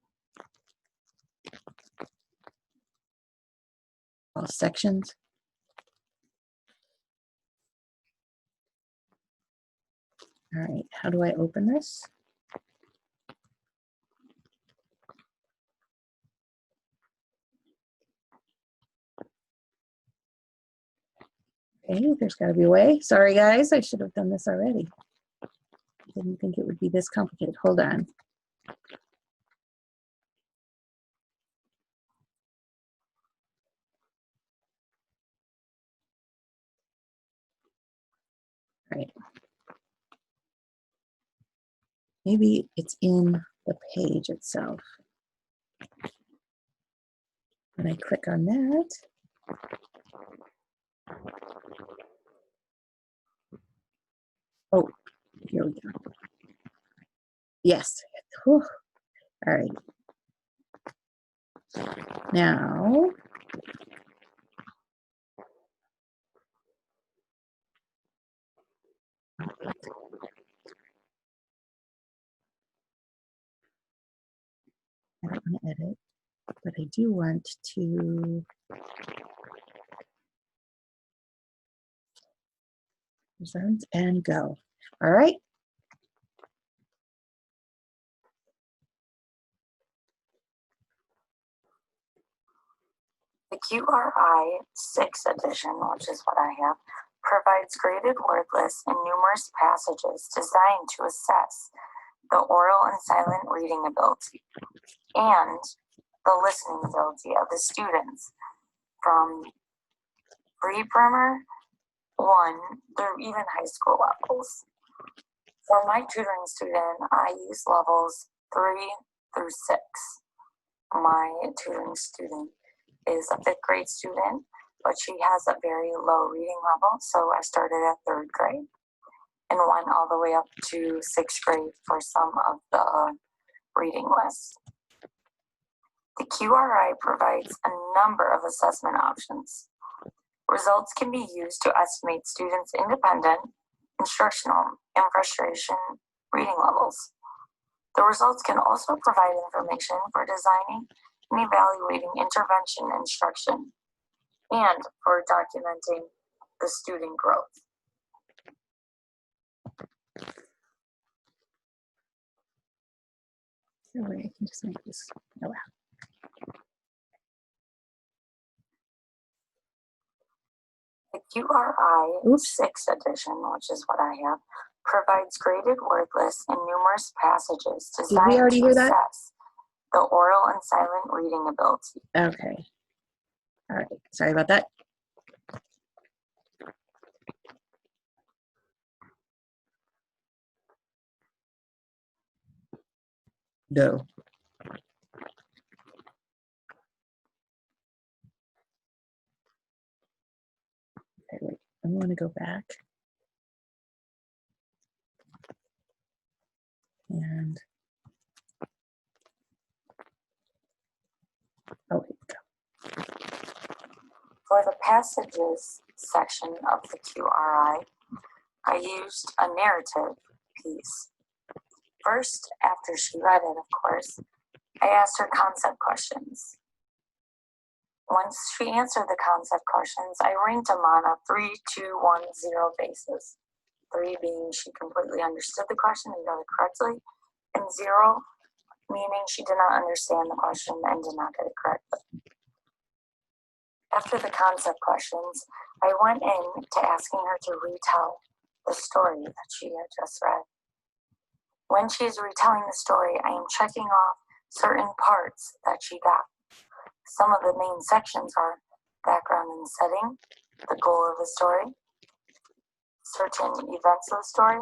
All sections. All right, how do I open this? Okay, there's got to be a way. Sorry, guys, I should have done this already. Didn't think it would be this complicated. Hold on. right. Maybe it's in the page itself. When I click on that, oh, here we go. Yes. Whew. All right. Now, I don't want to edit, but I do want to present and go. All right. The QRI 6 edition, which is what I have, provides graded word lists and numerous passages designed to assess the oral and silent reading ability and the listening ability of the students from pre-primer 1 through even high school levels. For my tutoring student, I use levels 3 through 6. My tutoring student is a 5th grade student, but she has a very low reading level, so I started at 3rd grade and went all the way up to 6th grade for some of the reading lists. The QRI provides a number of assessment options. Results can be used to estimate students' independent, instructional, and frustration reading levels. The results can also provide information for designing and evaluating intervention instruction and for documenting the student growth. So I can just make this go out. The QRI 6 edition, which is what I have, provides graded word lists and numerous passages designed to assess the oral and silent reading ability. Okay. All right. Sorry about that. No. Okay, wait. I want to go back. And oh, here we go. For the passages section of the QRI, I used a narrative piece. First, after she read it, of course, I asked her concept questions. Once she answered the concept questions, I ranked them on a 3, 2, 1, 0 basis. 3 being she completely understood the question and got it correctly, and 0 meaning she did not understand the question and did not get it correctly. After the concept questions, I went in to asking her to retell the story that she had just read. When she is retelling the story, I am checking off certain parts that she got. Some of the main sections are background and setting, the goal of the story, certain events of the story,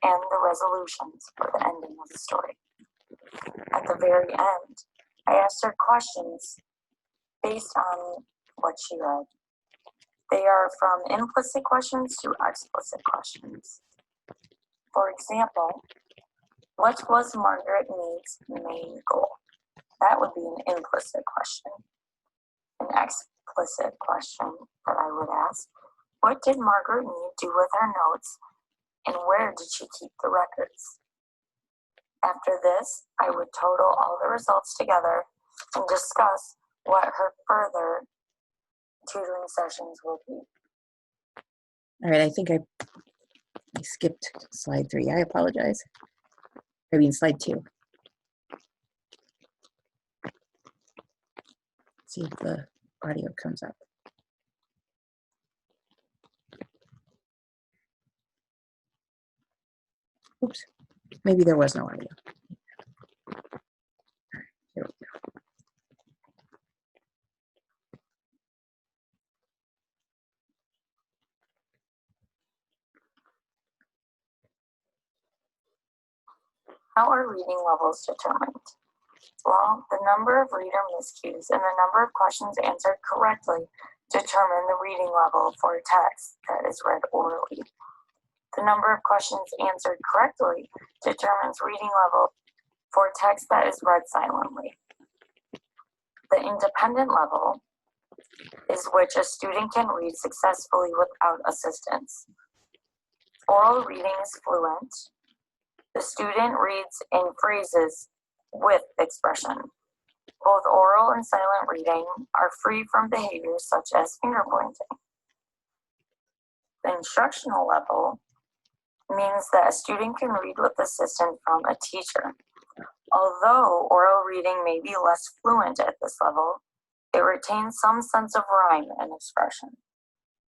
and the resolutions for the ending of the story. At the very end, I asked her questions based on what she read. They are from implicit questions to explicit questions. For example, what was Margaret Mead's main goal? That would be an implicit question. An explicit question that I would ask, what did Margaret Mead do with her notes and where did she keep the records? After this, I would total all the results together and discuss what her further tutoring sessions will be. All right, I think I skipped slide 3. I apologize. I mean, slide 2. See if the audio comes up. Oops, maybe there was no audio. All right, here we go. How are reading levels determined? Well, the number of reader miscues and the number of questions answered correctly determine the reading level for a text that is read orally. The number of questions answered correctly determines reading level for text that is read silently. The independent level is which a student can read successfully without assistance. Oral reading is fluent. The student reads in phrases with expression. Both oral and silent reading are free from behaviors such as finger pointing. The instructional level means that a student can read with assistance from a teacher. Although oral reading may be less fluent at this level, it retains some sense of rhyme and expression.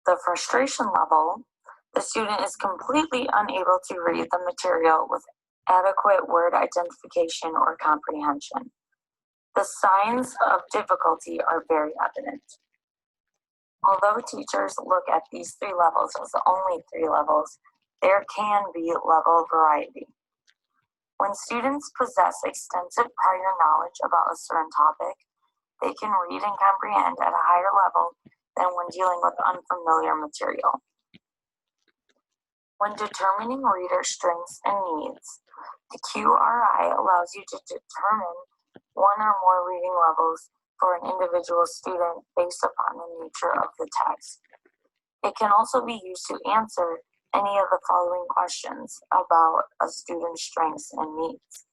The frustration level, the student is completely unable to read the material with adequate word identification or comprehension. The signs of difficulty are very evident. Although teachers look at these three levels as the only three levels, there can be level variety. When students possess extensive prior knowledge about a certain topic, they can read and comprehend at a higher level than when dealing with unfamiliar material. When determining reader strengths and needs, the QRI allows you to determine one or more reading levels for an individual student based upon the nature of the text. It can also be used to answer any of the following questions about a student's strengths and needs.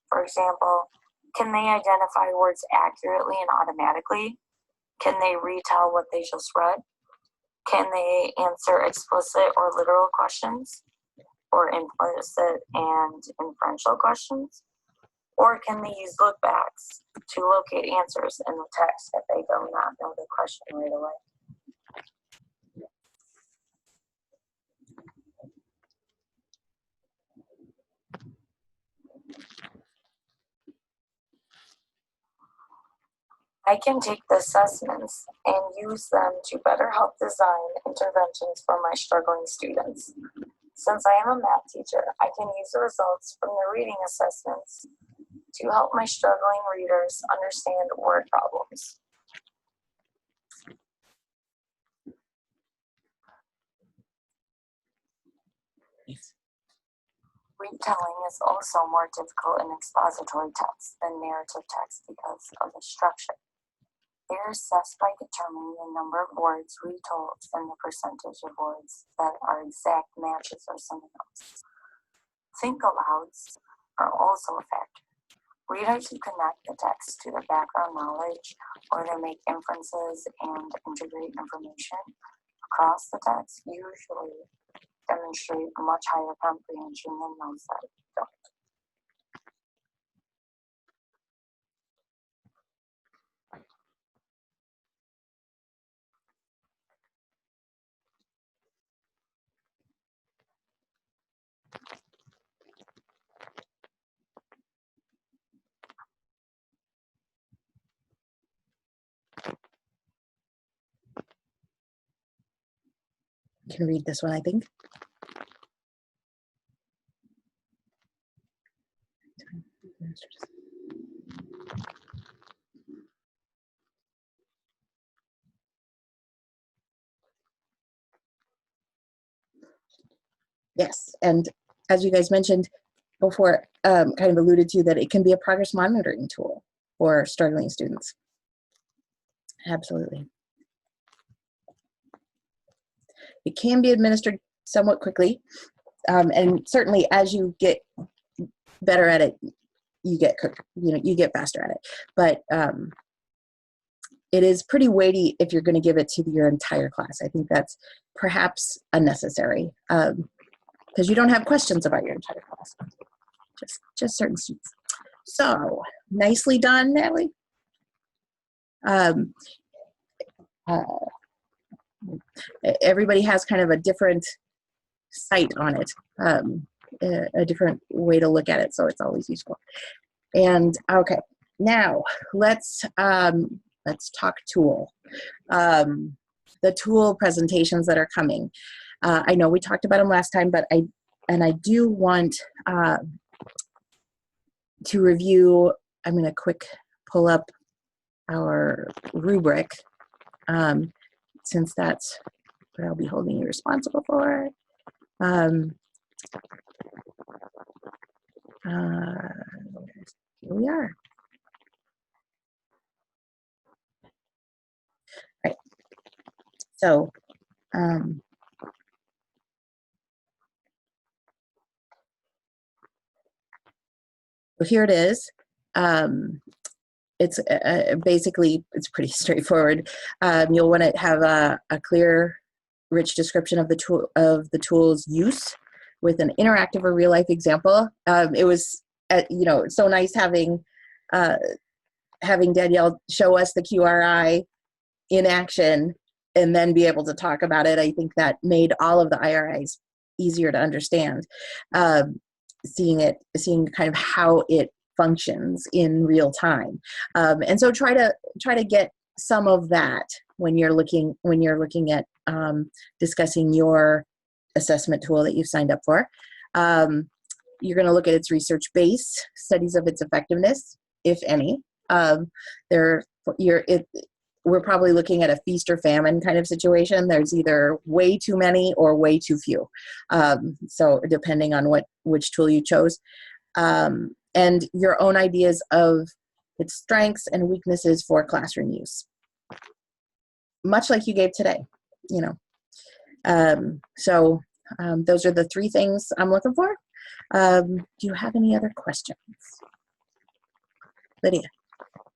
For example, can they identify words accurately and automatically? Can they retell what they just read? Can they answer explicit or literal questions, or implicit and inferential questions? Or can they use lookbacks to locate answers in the text if they do not know the question right away? I can take the assessments and use them to better help design interventions for my struggling students. Since I am a math teacher, I can use the results from the reading assessments to help my struggling readers understand word problems. Retelling is also more difficult in expository text than narrative text because of the structure. They are assessed by determining the number of words retold and the percentage of words that are exact matches or synonyms. Think alouds are also a factor. Readers who connect the text to their background knowledge, or they make inferences and integrate information across the text, usually demonstrate a much higher comprehension than those that don't. You can read this one, I think. Yes, and as you guys mentioned before, kind of alluded to, that it can be a progress monitoring tool for struggling students. Absolutely. It can be administered somewhat quickly, and certainly as you get better at it, you get faster at it. But it is pretty weighty if you're going to give it to your entire class. I think that's perhaps unnecessary because you don't have questions about your entire class, just certain students. So nicely done, Natalie. Everybody has kind of a different sight on it, a different way to look at it, so it's always useful. And okay, now let's talk tool. The tool presentations that are coming. I know we talked about them last time, but I do want to review, I'm going to quick pull up our rubric, since that's what I'll be holding you responsible for. Here we are. Right. So, so here it is. It's basically, it's pretty straightforward. You'll want to have a clear, rich description of the tool's use with an interactive or real life example. It was, so nice having Danielle show us the QRI in action and then be able to talk about it. I think that made all of the IRIs easier to understand. Seeing kind of how it functions in real time, and so try to get some of that when you're looking at discussing your assessment tool that you've signed up for. You're going to look at its research base, studies of its effectiveness, if any. We're probably looking at a feast or famine kind of situation. There's either way too many or way too few. So depending on which tool you chose. And your own ideas of its strengths and weaknesses for classroom use. Much like you gave today, So those are the 3 things I'm looking for. Do you have any other questions? Lydia.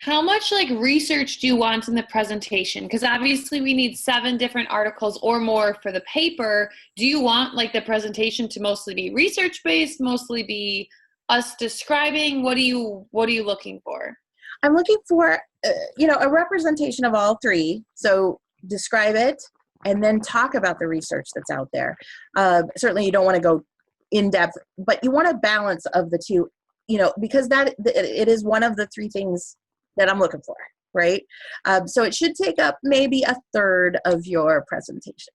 How much research do you want in the presentation? Because obviously we need 7 different articles or more for the paper. Do you want the presentation to mostly be research based, mostly be us describing? What are you looking for? I'm looking for a representation of all 3. So describe it and then talk about the research that's out there. Certainly you don't want to go in depth, but you want a balance of the 2, because it is one of the 3 things that I'm looking for, right? So it should take up maybe a third of your presentation.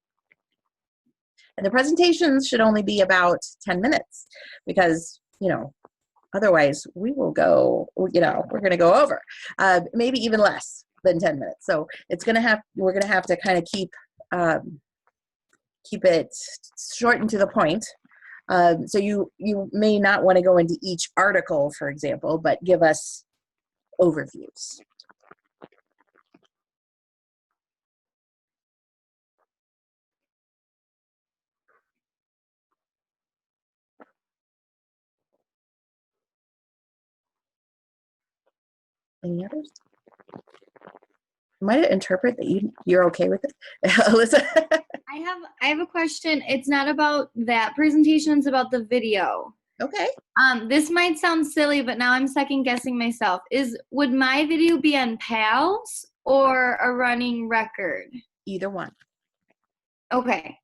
And the presentations should only be about 10 minutes because, otherwise we will go, we're going to go over, maybe even less than 10 minutes. So we're going to have to kind of keep it short and to the point. So you may not want to go into each article, for example, but give us overviews. Any others? Might interpret that you're okay with it, Alyssa. I have a question. It's not about that presentation, it's about the video. Okay. This might sound silly, but now I'm second guessing myself. Would my video be on PALS or a running record? Either one. Okay.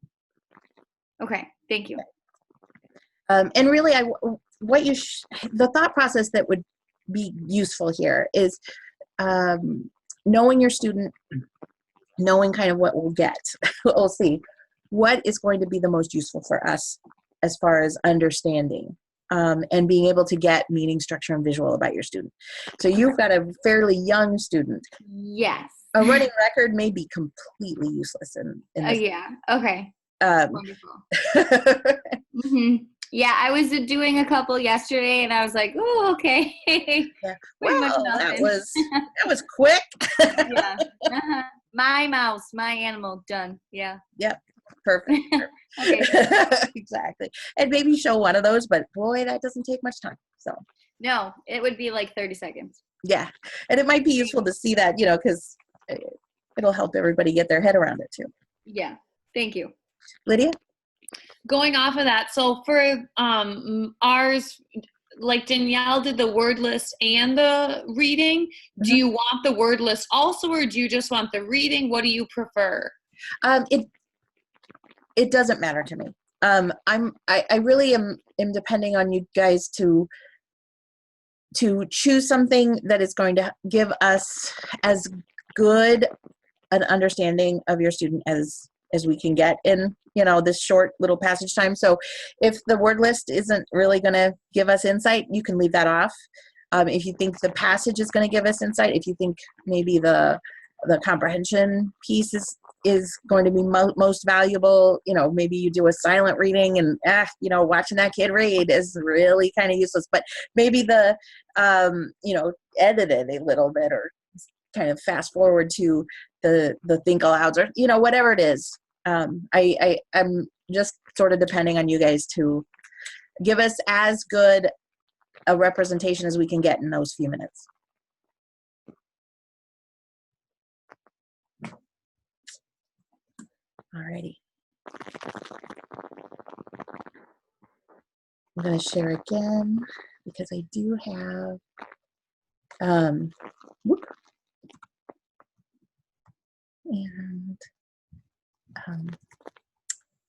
Thank you. And really, the thought process that would be useful here is knowing your student, knowing kind of what we'll get. We'll see what is going to be the most useful for us as far as understanding and being able to get meaning, structure, and visual about your student. So you've got a fairly young student. Yes. A running record may be completely useless in this. Yeah. Okay. Wonderful. Mm-hmm. Yeah, I was doing a couple yesterday, and I was like, "Oh, okay." Yeah. Well, that was quick. Yeah. Uh-huh. My mouse, my animal, done. Yeah. Yep. Perfect. Okay. Exactly. And maybe show one of those, but boy, that doesn't take much time. So. No, it would be like 30 seconds. Yeah, and it might be useful to see that, because it'll help everybody get their head around it too. Yeah. Thank you. Lydia? Going off of that, so for ours, like Danielle did the word list and the reading, do you want the word list also, or do you just want the reading? What do you prefer? It doesn't matter to me. I really am depending on you guys to choose something that is going to give us as good an understanding of your student as we can get in, this short little passage time. So if the word list isn't really going to give us insight, you can leave that off. If you think the passage is going to give us insight, if you think maybe the comprehension piece is going to be most valuable, maybe you do a silent reading and watching that kid read is really kind of useless, but maybe the edit it a little bit or kind of fast forward to the think alouds or whatever it is. I'm just sort of depending on you guys to give us as good a representation as we can get in those few minutes. Alrighty. I'm going to share again because I do have,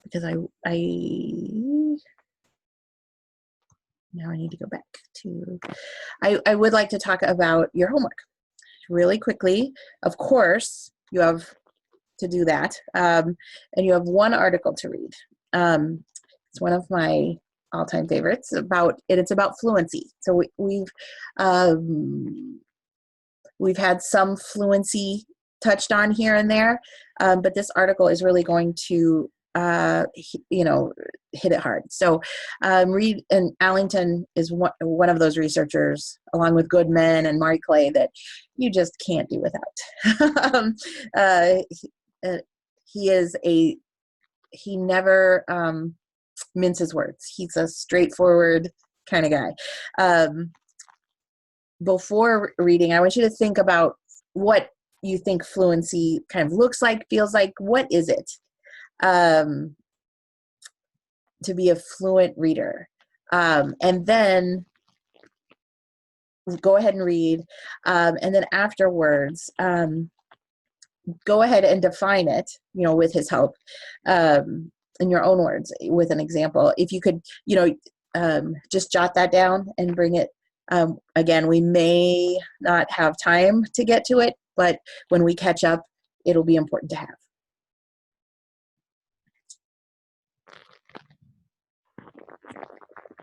because now I need to go back to, I would like to talk about your homework really quickly. Of course, you have to do that. And you have one article to read. It's one of my all-time favorites it's about fluency. So we've had some fluency touched on here and there, but this article is really going to hit it hard. So Reed and Allington is one of those researchers, along with Goodman and Marie Clay, that you just can't do without. He never minces words. He's a straightforward kind of guy. Before reading, I want you to think about what you think fluency kind of looks like, feels like. What is it to be a fluent reader? And then go ahead and read. And then afterwards, go ahead and define it, with his help, in your own words, with an example. If you could, just jot that down and bring it. Again, we may not have time to get to it, but when we catch up, it'll be important to have.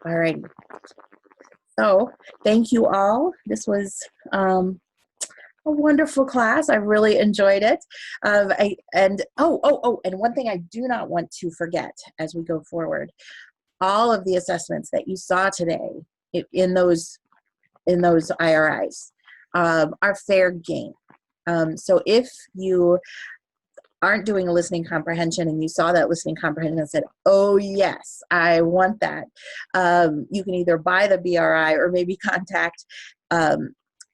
All right. So thank you all. This was a wonderful class. I really enjoyed it. And one thing I do not want to forget as we go forward, all of the assessments that you saw today in those IRIs are fair game. So if you aren't doing a listening comprehension and you saw that listening comprehension and said, oh yes, I want that, you can either buy the BRI or maybe contact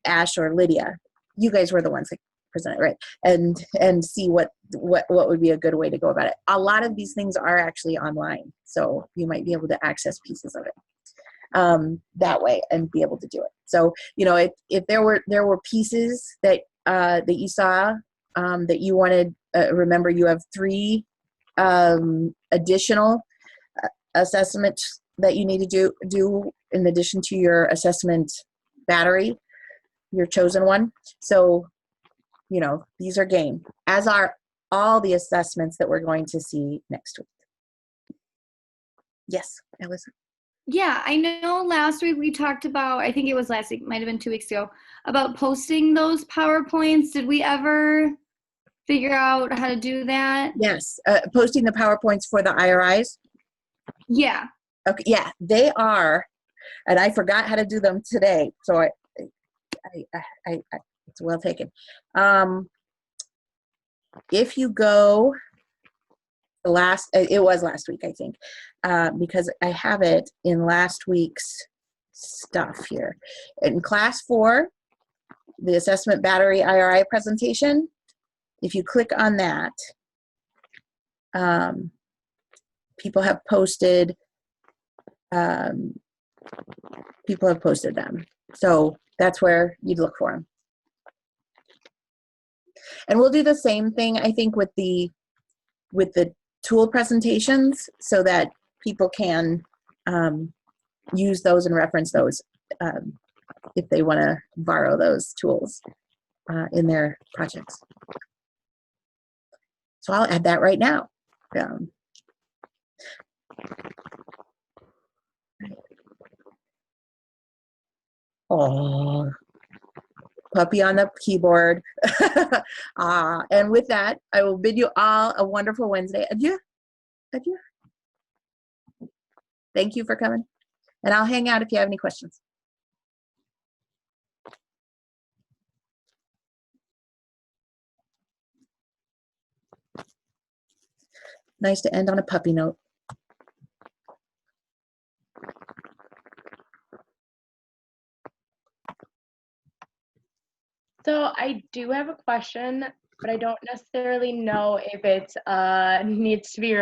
Ash or Lydia. You guys were the ones that presented, right? And see what would be a good way to go about it. A lot of these things are actually online, so you might be able to access pieces of it that way and be able to do it. So if there were pieces that you saw that you wanted, remember you have 3 additional assessments that you need to do in addition to your assessment battery, your chosen one. So, these are game, as are all the assessments that we're going to see next week. Yes, Alyssa. Yeah, I know last week we talked about, I think it was last week, might have been 2 weeks ago, about posting those PowerPoints. Did we ever figure out how to do that? Yes, posting the PowerPoints for the IRIs. Yeah. Okay, yeah, they are, and I forgot how to do them today, so I it's well taken. If you go it was last week, I think, because I have it in last week's stuff here. In class 4, the assessment battery IRI presentation, if you click on that, people have posted them. So that's where you'd look for them. And we'll do the same thing, I think, with the tool presentations, so that people can use those and reference those if they want to borrow those tools in their projects. So I'll add that right now. Oh, puppy on the keyboard. And with that, I will bid you all a wonderful Wednesday. Adieu. Adieu. Thank you for coming. And I'll hang out if you have any questions. Nice to end on a puppy note. So I do have a question, but I don't necessarily know if it needs to be